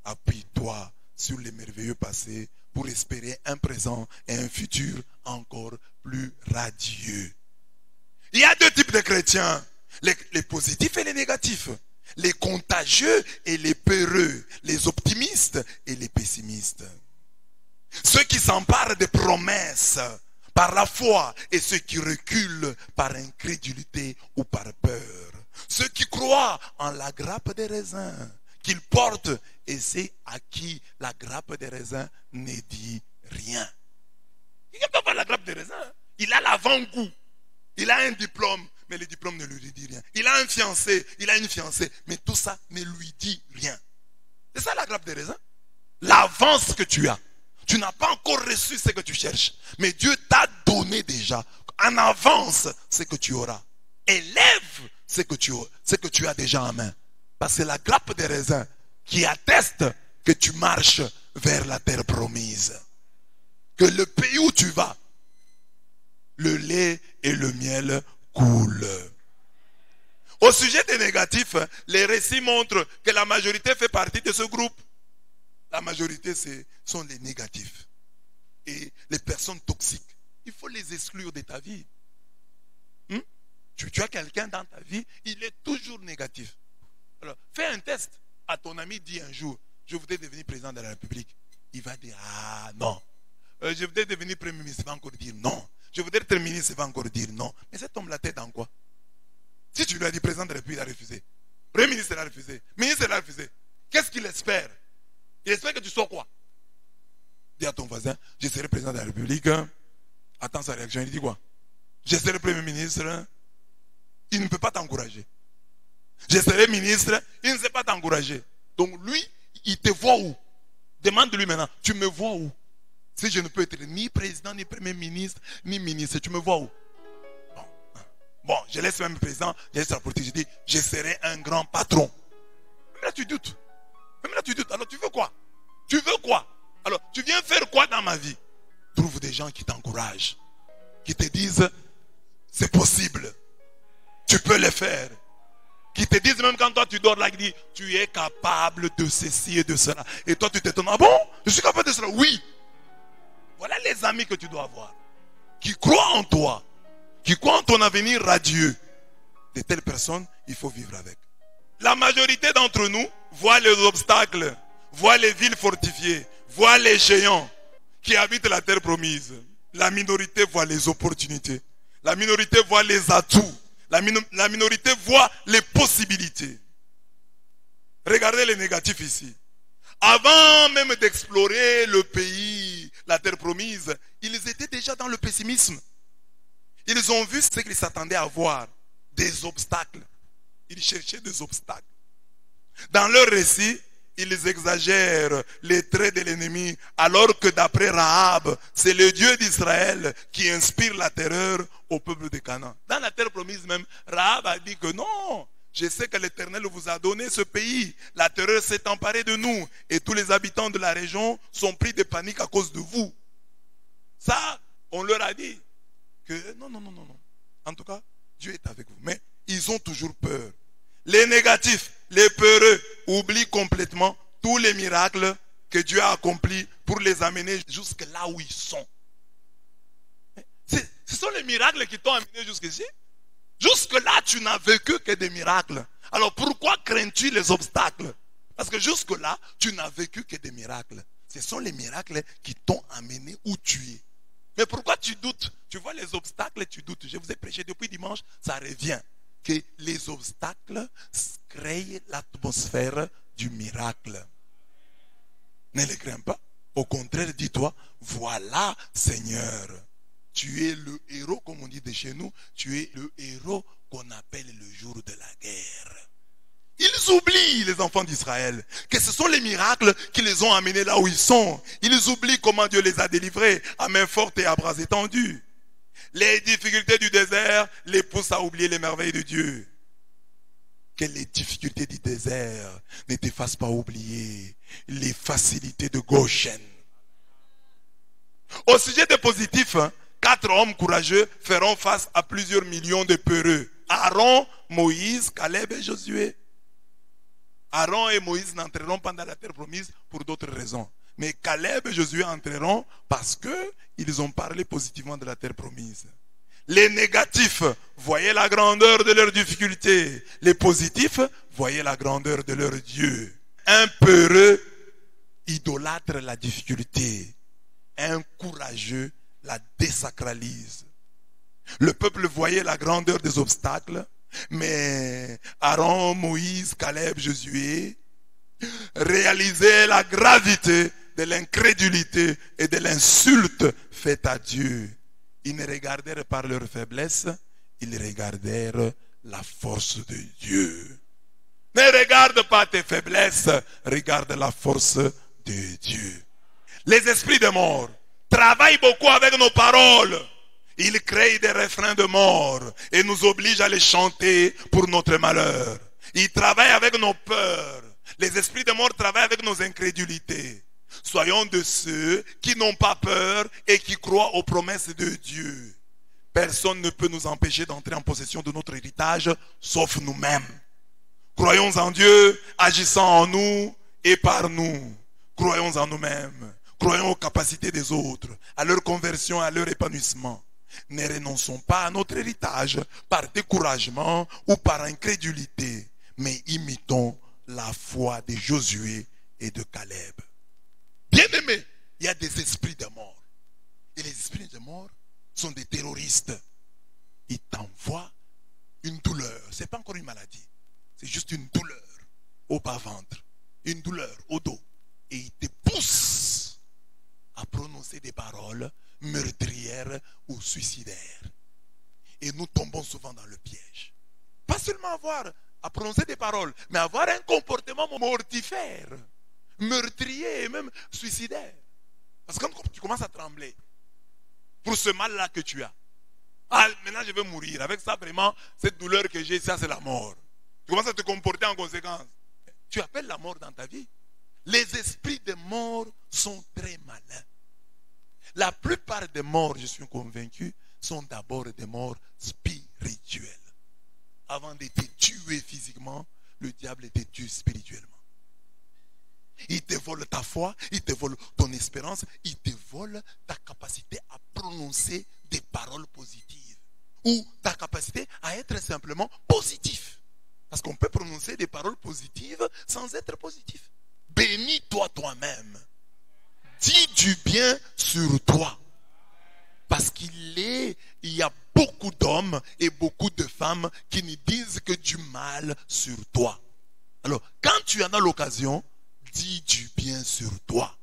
Appuie-toi sur les merveilleux passés pour espérer un présent et un futur encore plus radieux. Il y a 2 types de chrétiens, les positifs et les négatifs, les contagieux et les peureux, les optimistes et les pessimistes. Ceux qui s'emparent des promesses par la foi, et ceux qui reculent par incrédulité ou par peur. Ceux qui croient en la grappe des raisins qu'ils portent, et c'est à qui la grappe des raisins ne dit rien. Quelqu'un va la grappe des raisins. Il a l'avant-goût. Il a un diplôme, mais le diplôme ne lui dit rien. Il a un fiancé, il a une fiancée, mais tout ça ne lui dit rien. C'est ça la grappe des raisins. L'avance que tu as. Tu n'as pas encore reçu ce que tu cherches. Mais Dieu t'a donné déjà en avance ce que tu auras. Élève ce que tu as déjà en main. Parce que c'est la grappe des raisins qui atteste que tu marches vers la terre promise. Que le pays où tu vas, le lait et le miel coulent. Au sujet des négatifs, les récits montrent que la majorité fait partie de ce groupe. La majorité, sont les négatifs. Et les personnes toxiques. Il faut les exclure de ta vie. Tu as quelqu'un dans ta vie, il est toujours négatif. Alors, fais un test. À ton ami, dit un jour, je voudrais devenir président de la République. Il va dire, ah non. Je voudrais devenir premier ministre, il va encore dire non. Je voudrais être ministre, il va encore dire non. Mais cet homme, la tête dans quoi? Si tu lui as dit président de la République, il a refusé. Premier ministre, il a refusé. Ministre, il a refusé. Qu'est-ce qu'il espère? Il espère que tu sois quoi? Dis à ton voisin, je serai président de la République. Attends sa réaction, il dit quoi? Je serai premier ministre. Il ne peut pas t'encourager. Je serai ministre, il ne sait pas t'encourager. Donc lui, il te voit où? Demande-lui maintenant, tu me vois où? Si je ne peux être ni président, ni premier ministre, ni ministre, tu me vois où? Bon, je laisse même président, je laisse la politique, je dis, je serai un grand patron. Même là, tu doutes. Même là, tu doutes. Alors, tu veux quoi? Tu veux quoi? Alors, tu viens faire quoi dans ma vie? Trouve des gens qui t'encouragent, qui te disent, c'est possible. Tu peux le faire. Qui te disent même quand toi tu dors là, qui dit, tu es capable de ceci et de cela. Et toi tu t'étonnes, ah bon? Je suis capable de cela? Oui. Voilà les amis que tu dois avoir. Qui croient en toi. Qui croient en ton avenir radieux. De telles personnes, il faut vivre avec. La majorité d'entre nous voit les obstacles, voit les villes fortifiées, voit les géants qui habitent la terre promise. La minorité voit les opportunités. La minorité voit les atouts. La minorité voit les possibilités. Regardez les négatifs ici. Avant même d'explorer le pays, la terre promise, ils étaient déjà dans le pessimisme. Ils ont vu ce qu'ils s'attendaient à voir, des obstacles. Ils cherchaient des obstacles. Dans leur récit, ils exagèrent les traits de l'ennemi, alors que d'après Rahab, c'est le Dieu d'Israël qui inspire la terreur au peuple de Canaan. Dans la terre promise même, Rahab a dit que non, je sais que l'Éternel vous a donné ce pays. La terreur s'est emparée de nous et tous les habitants de la région sont pris de panique à cause de vous. Ça, on leur a dit que non. En tout cas, Dieu est avec vous. Mais ils ont toujours peur. Les négatifs, les peureux, oublient complètement tous les miracles que Dieu a accomplis pour les amener jusque là où ils sont. Ce sont les miracles qui t'ont amené jusqu'ici. Jusque-là, tu n'as vécu que des miracles. Alors pourquoi crains-tu les obstacles? Parce que jusque-là, tu n'as vécu que des miracles. Ce sont les miracles qui t'ont amené où tu es. Mais pourquoi tu doutes? Tu vois les obstacles, tu doutes. Je vous ai prêché depuis dimanche, ça revient. Que les obstacles créent l'atmosphère du miracle. Ne les crains pas. Au contraire, dis-toi, voilà Seigneur. Tu es le héros, comme on dit de chez nous. Tu es le héros qu'on appelle le jour de la guerre. Ils oublient, les enfants d'Israël, que ce sont les miracles qui les ont amenés là où ils sont. Ils oublient comment Dieu les a délivrés à main forte et à bras étendus. Les difficultés du désert les poussent à oublier les merveilles de Dieu. Que les difficultés du désert ne te fassent pas oublier les facilités de Goshen. Au sujet des positifs, 4 hommes courageux feront face à plusieurs millions de peureux. Aaron, Moïse, Caleb et Josué. Aaron et Moïse n'entreront pas dans la terre promise pour d'autres raisons. Mais Caleb et Josué entreront parce qu'ils ont parlé positivement de la terre promise. Les négatifs voyaient la grandeur de leurs difficultés. Les positifs voyaient la grandeur de leur Dieu. Un peureux idolâtre la difficulté. Un courageux la désacralise. Le peuple voyait la grandeur des obstacles, mais Aaron, Moïse, Caleb, Josué réalisaient la gravité de l'incrédulité et de l'insulte faite à Dieu. Ils ne regardèrent pas leur faiblesse, ils regardèrent la force de Dieu. Ne regarde pas tes faiblesses, regarde la force de Dieu. Les esprits de mort travaillent beaucoup avec nos paroles. Ils créent des refrains de mort et nous obligent à les chanter pour notre malheur. Ils travaillent avec nos peurs. Les esprits de mort travaillent avec nos incrédulités. Soyons de ceux qui n'ont pas peur et qui croient aux promesses de Dieu. Personne ne peut nous empêcher d'entrer en possession de notre héritage, sauf nous-mêmes. Croyons en Dieu, agissant en nous et par nous. Croyons en nous-mêmes. Croyons aux capacités des autres, à leur conversion, à leur épanouissement. Ne renonçons pas à notre héritage par découragement ou par incrédulité, mais imitons la foi de Josué et de Caleb. Bien-aimés, il y a des esprits de mort. Et les esprits de mort sont des terroristes. Ils t'envoient une douleur. Ce n'est pas encore une maladie. C'est juste une douleur au bas-ventre, une douleur au dos. Et ils te poussent à prononcer des paroles meurtrières ou suicidaires. Et nous tombons souvent dans le piège. Pas seulement à prononcer des paroles, mais avoir un comportement mortifère, meurtrier et même suicidaire. Parce que quand tu commences à trembler pour ce mal-là que tu as, ah, maintenant je vais mourir. Avec ça, vraiment, cette douleur que j'ai, ça c'est la mort. Tu commences à te comporter en conséquence. Tu appelles la mort dans ta vie. Les esprits de mort sont très malins. La plupart des morts, je suis convaincu, sont d'abord des morts spirituelles. Avant de te tuer physiquement, le diable te tue spirituellement. Il te vole ta foi, il te vole ton espérance, il te vole ta capacité à prononcer des paroles positives. Ou ta capacité à être simplement positif. Parce qu'on peut prononcer des paroles positives sans être positif. Bénis-toi toi-même. Dis du bien sur toi. Parce qu'il y a beaucoup d'hommes et beaucoup de femmes qui ne disent que du mal sur toi. Alors, quand tu en as l'occasion, dis du bien sur toi.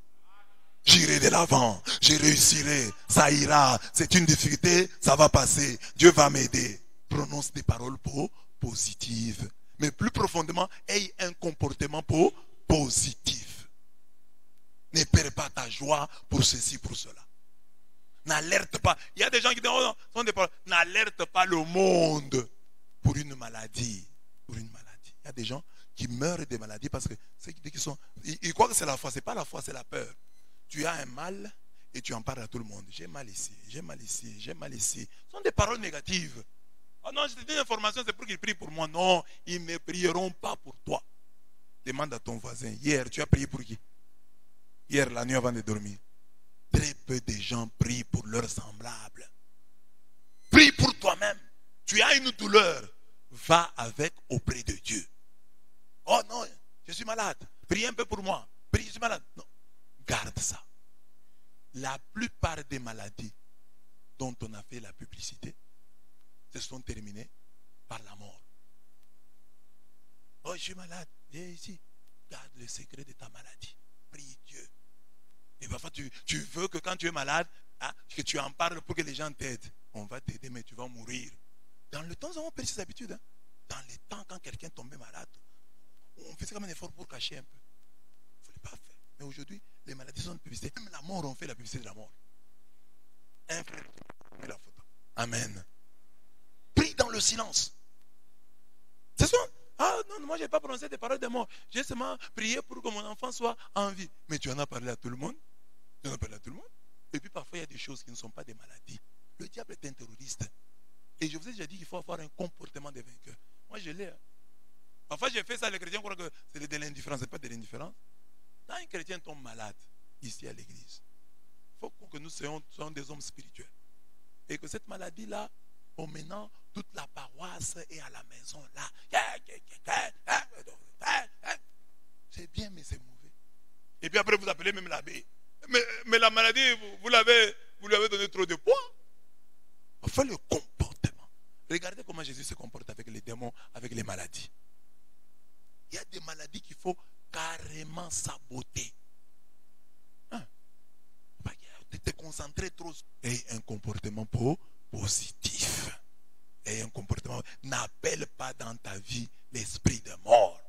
J'irai de l'avant, je réussirai, ça ira, c'est une difficulté, ça va passer, Dieu va m'aider. Prononce des paroles positives. Mais plus profondément, aie un comportement positif. Ne perds pas ta joie pour ceci, pour cela. N'alerte pas. Il y a des gens qui disent, oh non, n'alerte pas le monde pour une maladie. Pour une maladie. Il y a des gens qui meurent des maladies parce que ils croient que c'est la foi. Ce n'est pas la foi, c'est la peur. Tu as un mal et tu en parles à tout le monde. J'ai mal ici, j'ai mal ici, j'ai mal ici. Ce sont des paroles négatives. Oh non, je te dis une information, c'est pour qu'ils prient pour moi. Non, ils ne prieront pas pour toi. Demande à ton voisin. Hier, tu as prié pour qui? Hier, la nuit avant de dormir. Très peu de gens prient pour leurs semblables. Prie pour toi-même. Tu as une douleur. Va avec auprès de Dieu. Oh non, je suis malade. Prie un peu pour moi. Prie, je suis malade. Non. Garde ça. La plupart des maladies dont on a fait la publicité se sont terminées par la mort. Oh, je suis malade. Viens ici. Garde le secret de ta maladie. Prie Dieu. Et parfois, tu veux que quand tu es malade, que tu en parles pour que les gens t'aident. On va t'aider, mais tu vas mourir. Dans le temps, on perd ces habitudes. Dans les temps, quand quelqu'un tombait malade, on faisait comme un effort pour cacher un peu. Il ne fallait pas faire. Mais aujourd'hui, les maladies sont de publicité. Même la mort, on fait la publicité de la mort. Un frère, on met la photo. Amen. Prie dans le silence. C'est ça. Ah non, moi je n'ai pas prononcé des paroles de mort. J'ai seulement prié pour que mon enfant soit en vie. Mais tu en as parlé à tout le monde. Tu en as parlé à tout le monde. Et puis parfois il y a des choses qui ne sont pas des maladies. Le diable est un terroriste. Et je vous ai déjà dit qu'il faut avoir un comportement de vainqueur. Moi je l'ai. Parfois j'ai fait ça, les chrétiens croient que c'est de l'indifférence. Ce n'est pas de l'indifférence. Quand un chrétien tombe malade, ici à l'église, il faut que nous soyons des hommes spirituels. Et que cette maladie-là, maintenant, toute la paroisse est à la maison là. C'est bien, mais c'est mauvais. Et puis après, vous appelez même l'abbé. Mais la maladie, vous l'avez Vous lui avez donné trop de poids. Enfin, le comportement. Regardez comment Jésus se comporte avec les démons, avec les maladies. Il y a des maladies qu'il faut carrément saboter. Hein? Tu te concentrer trop. Et un comportement positif. Et un comportement. N'appelle pas dans ta vie l'esprit de mort.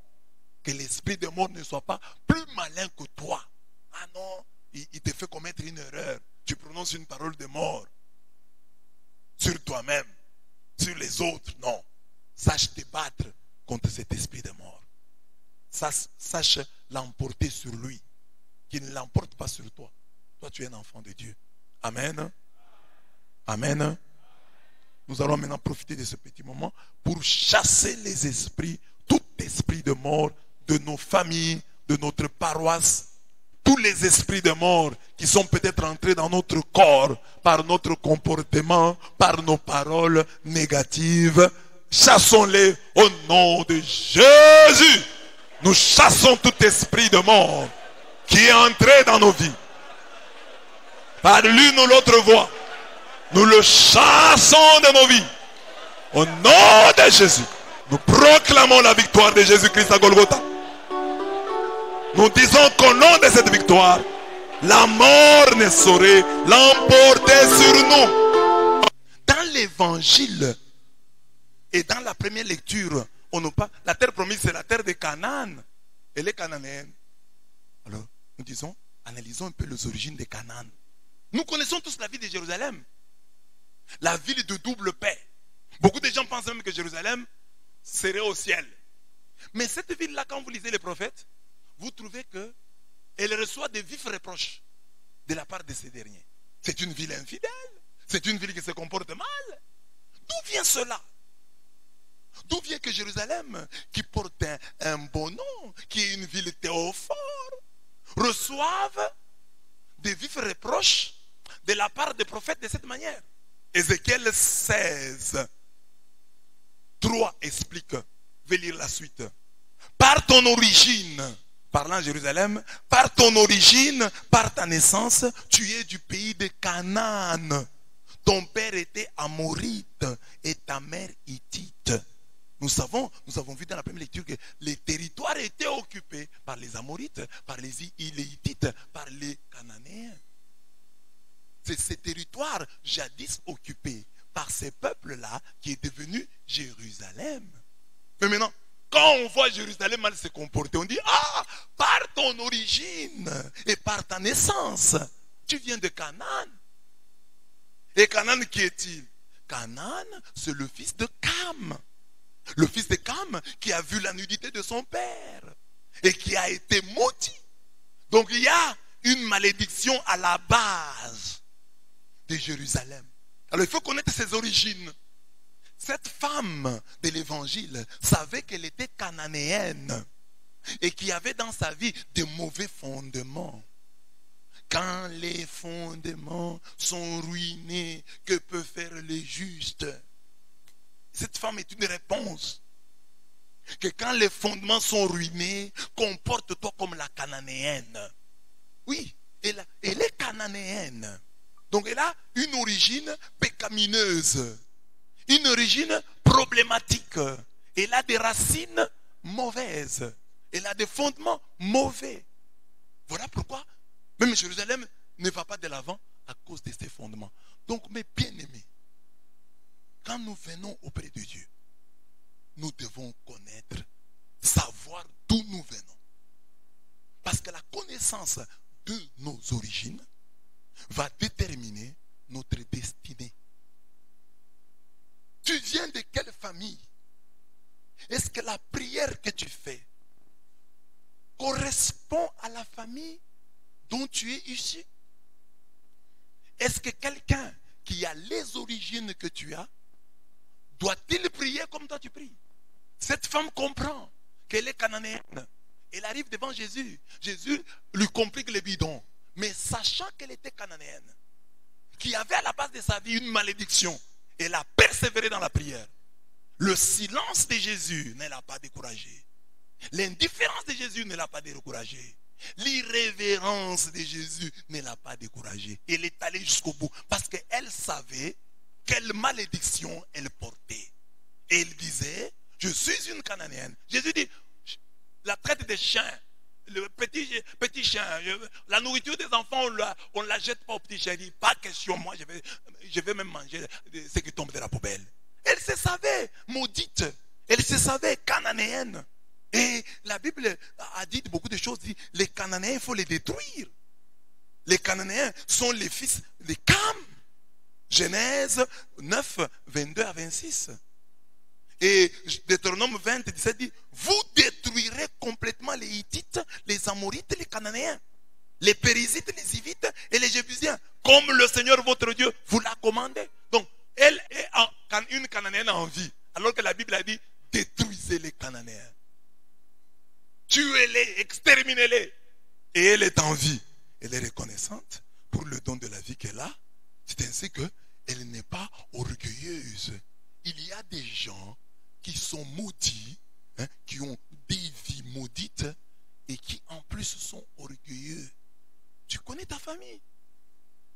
Que l'esprit de mort ne soit pas plus malin que toi. Ah non, il te fait commettre une erreur. Tu prononces une parole de mort. Sur toi-même. Sur les autres. Non. Sache te battre contre cet esprit de mort. Sache l'emporter sur lui. Qu'il ne l'emporte pas sur toi. Toi, tu es un enfant de Dieu. Amen. Amen. Nous allons maintenant profiter de ce petit moment pour chasser les esprits, tout esprit de mort de nos familles, de notre paroisse, tous les esprits de mort qui sont peut-être entrés dans notre corps par notre comportement, par nos paroles négatives. Chassons-les au nom de Jésus. Nous chassons tout esprit de mort qui est entré dans nos vies. Par l'une ou l'autre voie. Nous le chassons de nos vies. Au nom de Jésus. Nous proclamons la victoire de Jésus-Christ à Golgotha. Nous disons qu'au nom de cette victoire, la mort ne saurait l'emporter sur nous. Dans l'évangile et dans la première lecture, on nous parle, la terre promise, c'est la terre de Canaan. Elle est cananéenne. Alors, nous disons, analysons un peu les origines de Canaan. Nous connaissons tous la ville de Jérusalem. La ville de double paix. Beaucoup de gens pensent même que Jérusalem serait au ciel. Mais cette ville-là, quand vous lisez les prophètes, vous trouvez qu'elle reçoit des vifs reproches de la part de ces derniers. C'est une ville infidèle. C'est une ville qui se comporte mal. D'où vient cela? D'où vient que Jérusalem, qui porte un bon nom, qui est une ville théophore, reçoive des vifs reproches de la part des prophètes de cette manière? Ézéchiel 16, 3 explique. Je vais lire la suite. Par ton origine, parlant à Jérusalem, par ton origine, par ta naissance, tu es du pays de Canaan. Ton père était amorite et ta mère hittite. Nous avons vu dans la première lecture que les territoires étaient occupés par les Amorites, par les Hittites, par les Cananéens. C'est ces territoires jadis occupés par ces peuples-là qui est devenu Jérusalem. Mais maintenant, quand on voit Jérusalem mal se comporter, on dit, ah, par ton origine et par ta naissance, tu viens de Canaan. Et Canaan, qui est-il? Canaan, c'est le fils de Cam. Le fils de Cam qui a vu la nudité de son père et qui a été maudit. Donc il y a une malédiction à la base de Jérusalem. Alors il faut connaître ses origines. Cette femme de l'évangile savait qu'elle était cananéenne et qui avait dans sa vie de mauvais fondements. Quand les fondements sont ruinés, que peut faire le juste? Cette femme est une réponse. Que quand les fondements sont ruinés, comporte-toi comme la cananéenne. Oui, elle est cananéenne. Donc elle a une origine pécamineuse. Une origine problématique. Elle a des racines mauvaises. Elle a des fondements mauvais. Voilà pourquoi même Jérusalem ne va pas de l'avant à cause de ses fondements. Donc mes bien-aimés, quand nous venons auprès de Dieu, nous devons connaître, savoir d'où nous venons. Parce que la connaissance de nos origines va déterminer notre destinée. Tu viens de quelle famille? Est-ce que la prière que tu fais correspond à la famille dont tu es issu? Est-ce que quelqu'un qui a les origines que tu as, doit-il prier comme toi tu pries? Cette femme comprend qu'elle est cananéenne. Elle arrive devant Jésus. Jésus lui complique le bidon. Mais sachant qu'elle était cananéenne, qui avait à la base de sa vie une malédiction, elle a persévéré dans la prière. Le silence de Jésus ne l'a pas découragée. L'indifférence de Jésus ne l'a pas découragée. L'irrévérence l'espérance de Jésus ne l'a pas découragée. Elle est allée jusqu'au bout parce qu'elle savait quelle malédiction elle portait. Et elle disait, je suis une Cananéenne. Jésus dit, la traite des chiens, le petit chien, la nourriture des enfants, on ne la jette pas au petit chien. Il dit, pas question, moi je vais même manger ce qui tombe de la poubelle. Elle se savait maudite, elle se savait cananéenne. Et la Bible a dit beaucoup de choses, dit, les Cananéens, il faut les détruire. Les Cananéens sont les fils de Cam. Genèse 9, 22 à 26. Et Deutéronome 20, 17 dit, vous détruirez complètement les Hittites, les Amorites, les Cananéens, les Périzites, les Hivites et les Jébusiens, comme le Seigneur votre Dieu vous l'a commandé. Donc, elle est une Cananéenne en vie, alors que la Bible a dit, détruisez les Cananéens. Tuez-les, exterminez-les. Et elle est en vie. Elle est reconnaissante pour le don de la vie qu'elle a. C'est ainsi qu'elle n'est pas orgueilleuse. Il y a des gens qui sont maudits, qui ont des vies maudites et qui en plus sont orgueilleux. Tu connais ta famille.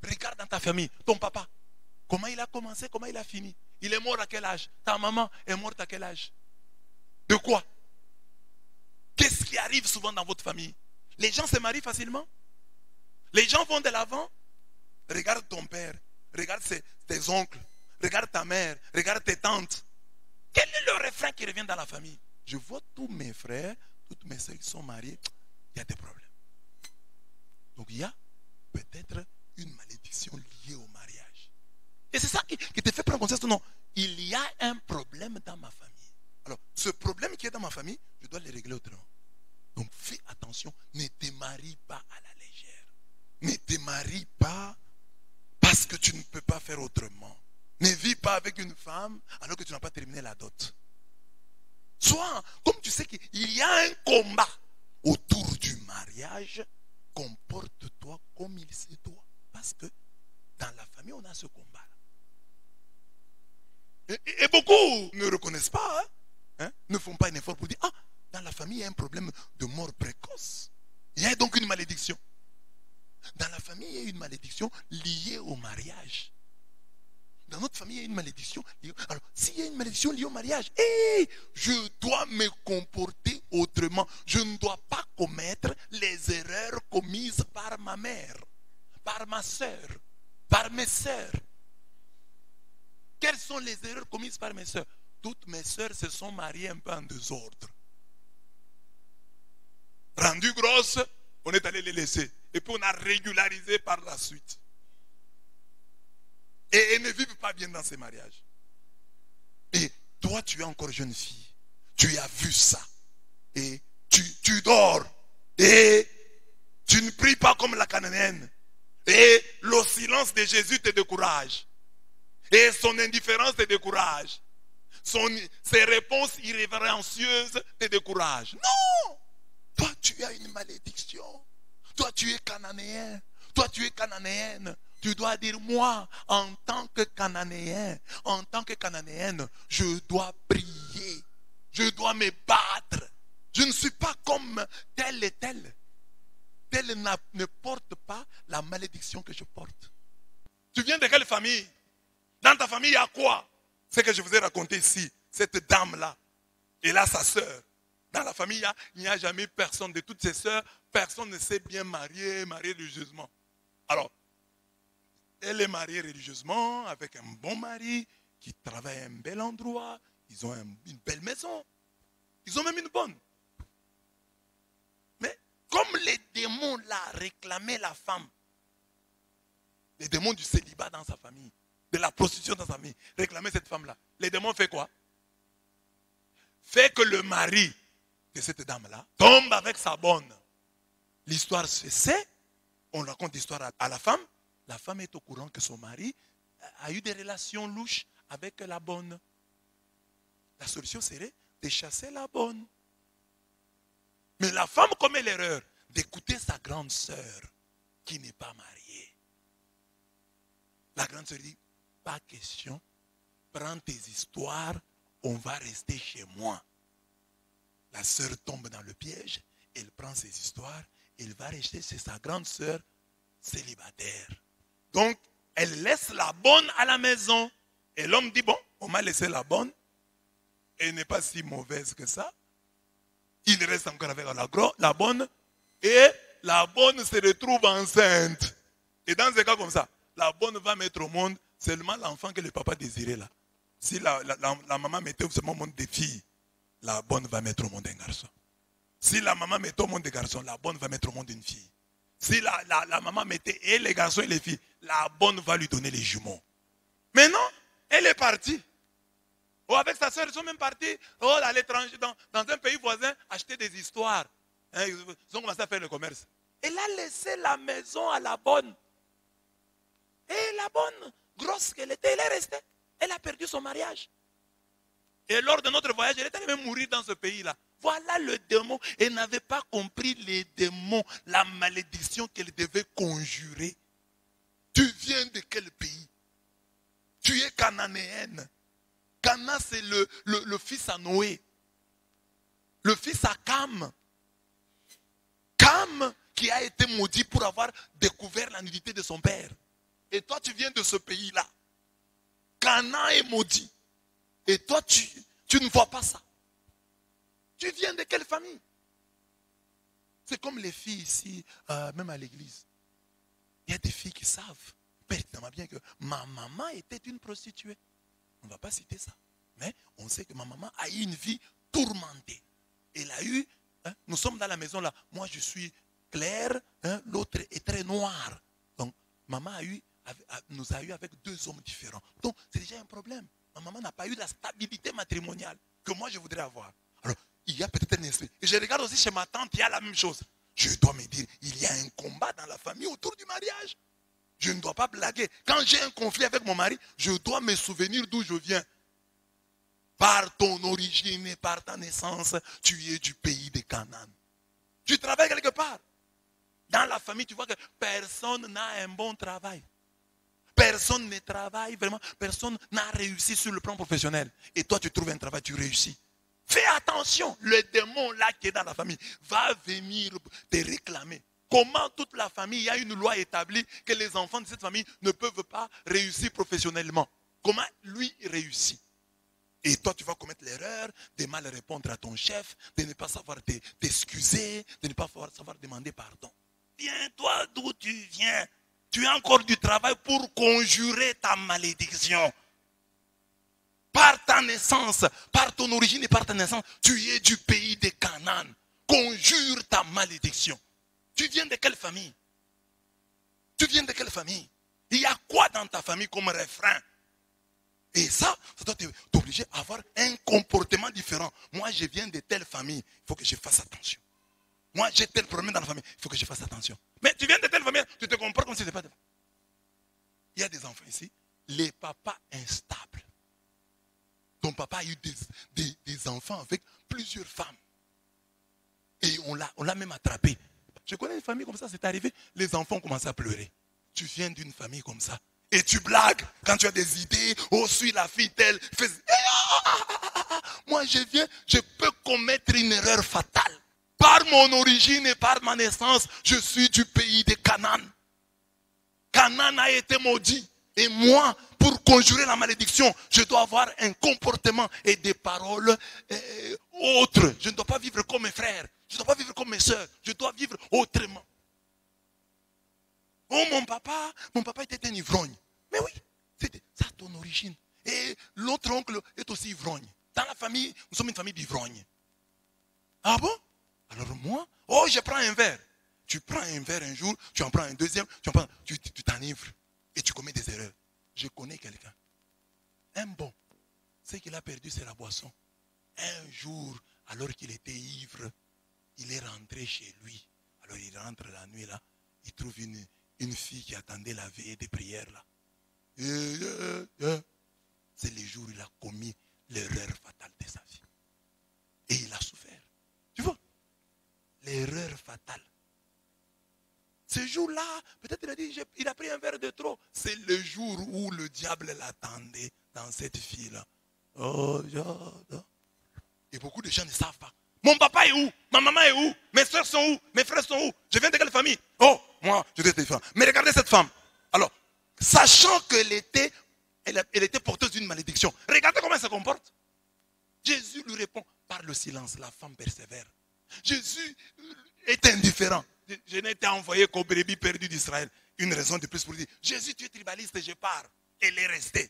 Regarde dans ta famille, ton papa. Comment il a commencé, comment il a fini. Il est mort à quel âge? Ta maman est morte à quel âge? De quoi? Qu'est-ce qui arrive souvent dans votre famille? Les gens se marient facilement. Les gens vont de l'avant. Regarde ton père, regarde tes oncles, regarde ta mère, regarde tes tantes. Quel est le refrain qui revient dans la famille? Je vois tous mes frères, toutes mes soeurs qui sont mariés, il y a des problèmes. Donc il y a peut-être une malédiction liée au mariage. Et c'est ça qui te fait prendre conscience. Non, il y a un problème dans ma famille. Alors, ce problème qui est dans ma famille, je dois le régler autrement. Donc fais attention, ne te marie pas à la légère. Ne te marie pas parce que tu ne peux pas faire autrement. Ne vis pas avec une femme alors que tu n'as pas terminé la dot. Soit, comme tu sais qu'il y a un combat autour du mariage, comporte-toi comme il se doit. Parce que dans la famille, on a ce combat-là. Et beaucoup ne reconnaissent pas, ne font pas un effort pour dire, ah, dans la famille, il y a un problème de mort précoce. Il y a donc une malédiction. Dans la famille, il y a une malédiction liée au mariage. Dans notre famille, il y a une malédiction. Alors, s'il y a une malédiction liée au mariage, je dois me comporter autrement. Je ne dois pas commettre les erreurs commises par ma mère, par ma soeur, par mes soeurs. Quelles sont les erreurs commises par mes soeurs? Toutes mes soeurs se sont mariées un peu en désordre. Rendues grosses, on est allé les laisser. Et puis on a régularisé par la suite. Et elles ne vivent pas bien dans ces mariages. Et toi, tu es encore jeune fille. Tu as vu ça. Et tu dors. Et tu ne pries pas comme la Cananéenne. Et le silence de Jésus te décourage. Et son indifférence te décourage. Ses réponses irrévérencieuses te découragent. Non! Toi, tu as une malédiction. Toi, tu es cananéen. Toi, tu es cananéenne. Tu dois dire, moi, en tant que cananéen, en tant que cananéenne, je dois prier. Je dois me battre. Je ne suis pas comme tel et tel. Tel ne porte pas la malédiction que je porte. Tu viens de quelle famille? Dans ta famille, il y a quoi? Ce que je vous ai raconté ici, cette dame-là, elle a sa sœur. Dans la famille, il n'y a jamais personne de toutes ses sœurs. Personne ne s'est bien marié religieusement. Alors, elle est mariée religieusement avec un bon mari qui travaille à un bel endroit. Ils ont une belle maison. Ils ont même une bonne. Mais comme les démons là réclamaient la femme, les démons du célibat dans sa famille, de la prostitution dans sa famille, réclamaient cette femme-là. Les démons fait quoi? Fait que le mari de cette dame-là tombe avec sa bonne. L'histoire se sait, on raconte l'histoire à la femme. La femme est au courant que son mari a eu des relations louches avec la bonne. La solution serait de chasser la bonne. Mais la femme commet l'erreur d'écouter sa grande sœur qui n'est pas mariée. La grande sœur dit, pas question, prends tes histoires, on va rester chez moi. La sœur tombe dans le piège, elle prend ses histoires il va rester chez sa grande sœur célibataire. Donc, elle laisse la bonne à la maison. Et l'homme dit, bon, on m'a laissé la bonne. Elle n'est pas si mauvaise que ça. Il reste encore avec la bonne. Et la bonne se retrouve enceinte. Et dans un cas comme ça, la bonne va mettre au monde seulement l'enfant que le papa désirait là. Si la maman mettait seulement au monde des filles, la bonne va mettre au monde un garçon. Si la maman mettait au monde des garçons, la bonne va mettre au monde une fille. Si la maman mettait et les garçons et les filles, la bonne va lui donner les jumeaux. Mais non, elle est partie. Oh, avec sa soeur, ils sont même partis à l'étranger, dans un pays voisin, acheter des histoires. Hein, ils ont commencé à faire le commerce. Elle a laissé la maison à la bonne. Et la bonne, grosse qu'elle était, elle est restée. Elle a perdu son mariage. Et lors de notre voyage, elle est allée même mourir dans ce pays-là. Voilà le démon. Elle n'avait pas compris les démons, la malédiction qu'elle devait conjurer. Tu viens de quel pays? Tu es cananéenne. Cana, c'est le fils à Noé. Le fils à Cam. Cam qui a été maudit pour avoir découvert la nudité de son père. Et toi, tu viens de ce pays-là. Cana est maudit. Et toi, tu ne vois pas ça. Tu viens de quelle famille? C'est comme les filles ici, même à l'église. Il y a des filles qui savent pertinemment bien que ma maman était une prostituée. On ne va pas citer ça. Mais on sait que ma maman a eu une vie tourmentée. Elle a eu, nous sommes dans la maison là, moi je suis clair, l'autre est très noir. Donc maman nous a eu avec deux hommes différents. Donc c'est déjà un problème. Ma maman n'a pas eu la stabilité matrimoniale que moi je voudrais avoir. Alors il y a peut-être un esprit. Et je regarde aussi chez ma tante, il y a la même chose. Je dois me dire, il y a un combat dans la famille autour du mariage. Je ne dois pas blaguer. Quand j'ai un conflit avec mon mari, je dois me souvenir d'où je viens. Par ton origine et par ta naissance, tu es du pays de Canaan. Tu travailles quelque part. Dans la famille, tu vois que personne n'a un bon travail. Personne ne travaille vraiment. Personne n'a réussi sur le plan professionnel. Et toi, tu trouves un travail, tu réussis. Fais attention. Le démon là qui est dans la famille va venir te réclamer. Comment toute la famille, il y a une loi établie que les enfants de cette famille ne peuvent pas réussir professionnellement. Comment lui réussit? Et toi, tu vas commettre l'erreur de mal répondre à ton chef, de ne pas savoir t'excuser, de ne pas savoir demander pardon. Viens-toi d'où tu viens. Tu as encore du travail pour conjurer ta malédiction. Par ta naissance, par ton origine et par ta naissance, tu es du pays de Canaan. Conjure ta malédiction. Tu viens de quelle famille? Tu viens de quelle famille? Il y a quoi dans ta famille comme refrain? Et ça doit t'obliger à avoir un comportement différent. Moi, je viens de telle famille, il faut que je fasse attention. Moi, j'ai tel problème dans la famille, il faut que je fasse attention. Mais tu viens de telle famille, tu te comportes comme si ce n'était pas de... Il y a des enfants ici, les papas instables. Ton papa a eu des enfants avec plusieurs femmes. Et on l'a même attrapé. Je connais une famille comme ça, c'est arrivé, les enfants ont commencé à pleurer. Tu viens d'une famille comme ça. Et tu blagues quand tu as des idées. Oh, suis la fille telle. Moi, je peux commettre une erreur fatale. Par mon origine et par ma naissance, je suis du pays de Canaan. Canaan a été maudit. Et moi, pour conjurer la malédiction, je dois avoir un comportement et des paroles autres. Je ne dois pas vivre comme mes frères. Je ne dois pas vivre comme mes soeurs. Je dois vivre autrement. Oh, mon papa était un ivrogne. Mais oui, c'est ça ton origine. Et l'autre oncle est aussi ivrogne. Dans la famille, nous sommes une famille d'ivrognes. Ah bon? Alors moi, oh, je prends un verre. Tu prends un verre un jour, tu en prends un deuxième, tu t'enivres et tu commets des erreurs. Je connais quelqu'un. Un bon. Ce qu'il a perdu, c'est la boisson. Un jour, alors qu'il était ivre, il est rentré chez lui. Alors il rentre la nuit là, il trouve une fille qui attendait la veillée des prières là. C'est le jour où il a commis l'erreur fatale de sa vie. Et il a souffert. Tu vois? L'erreur fatale. Ce jour-là, peut-être il a dit, il a pris un verre de trop. C'est le jour où le diable l'attendait dans cette fille-là. Oh, et beaucoup de gens ne savent pas. Mon papa est où? Ma maman est où? Mes soeurs sont où? Mes frères sont où? Je viens de quelle famille? Oh, moi, je suis différent. Mais regardez cette femme. Alors, sachant qu'elle était, elle était porteuse d'une malédiction. Regardez comment elle se comporte. Jésus lui répond par le silence. La femme persévère. Jésus est indifférent. Je n'ai été envoyé qu'au brebis perdu d'Israël. Une raison de plus pour dire, Jésus, tu es tribaliste, je pars. Elle est restée.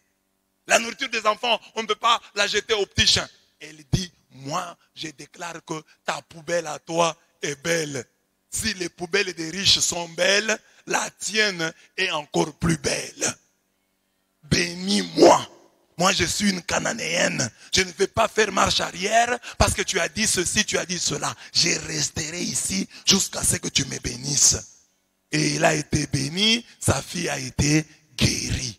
La nourriture des enfants, on ne peut pas la jeter aux petits chiens. Elle dit, moi, je déclare que ta poubelle à toi est belle. Si les poubelles des riches sont belles, la tienne est encore plus belle. Bénis-moi. Moi, je suis une Cananéenne. Je ne vais pas faire marche arrière parce que tu as dit ceci, tu as dit cela. Je resterai ici jusqu'à ce que tu me bénisses. Et il a été béni, sa fille a été guérie.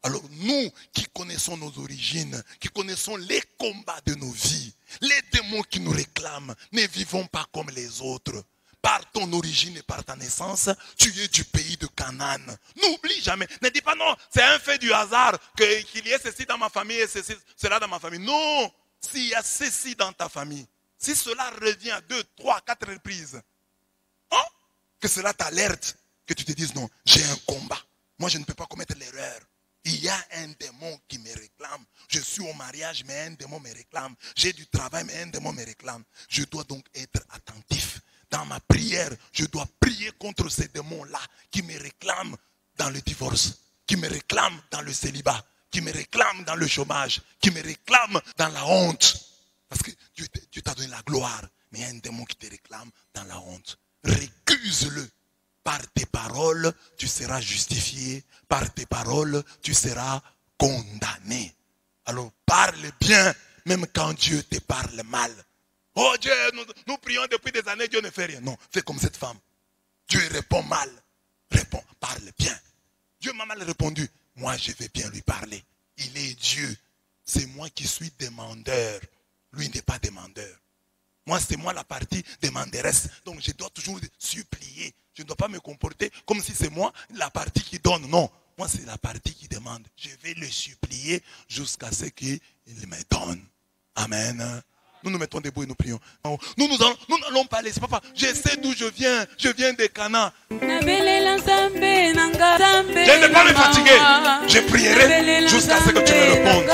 Alors nous qui connaissons nos origines, qui connaissons les combats de nos vies, les démons qui nous réclament, ne vivons pas comme les autres. Par ton origine et par ta naissance, tu es du pays de Canaan. N'oublie jamais. Ne dis pas non, c'est un fait du hasard qu'il y ait ceci dans ma famille et cela dans ma famille. Non, s'il y a ceci dans ta famille, si cela revient à 2, 3, 4 reprises, hein, que cela t'alerte, que tu te dises non, j'ai un combat. Moi, je ne peux pas commettre l'erreur. Il y a un démon qui me réclame. Je suis au mariage, mais un démon me réclame. J'ai du travail, mais un démon me réclame. Je dois donc être attentif. Dans ma prière, je dois prier contre ces démons-là qui me réclament dans le divorce, qui me réclament dans le célibat, qui me réclament dans le chômage, qui me réclament dans la honte. Parce que Dieu t'a donné la gloire, mais il y a un démon qui te réclame dans la honte. Récuse-le. Par tes paroles, tu seras justifié. Par tes paroles, tu seras condamné. Alors parle bien, même quand Dieu te parle mal. Oh Dieu, nous prions depuis des années, Dieu ne fait rien. Non, fais comme cette femme. Dieu répond mal. Réponds, parle bien. Dieu m'a mal répondu. Moi, je vais bien lui parler. Il est Dieu. C'est moi qui suis demandeur. Lui n'est pas demandeur. Moi, c'est moi la partie demanderesse. Donc, je dois toujours supplier. Je ne dois pas me comporter comme si c'est moi la partie qui donne. Non, moi, c'est la partie qui demande. Je vais le supplier jusqu'à ce qu'il me donne. Amen. Nous nous mettons debout et nous prions. Nous n'allons pas aller. C'est papa. Je sais d'où je viens. Je viens de Cana. Je ne vais pas me fatiguer. Je prierai jusqu'à ce que tu me répondes.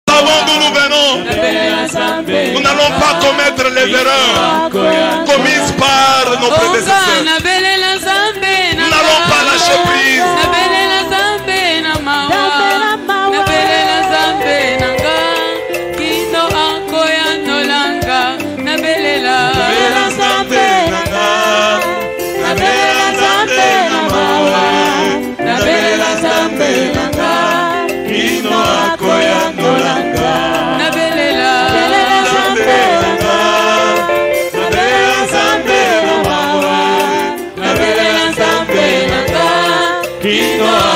Savons d'où nous venons. Nous n'allons pas commettre les erreurs commises par nos prédécesseurs. Nous n'allons pas lâcher prise. Kino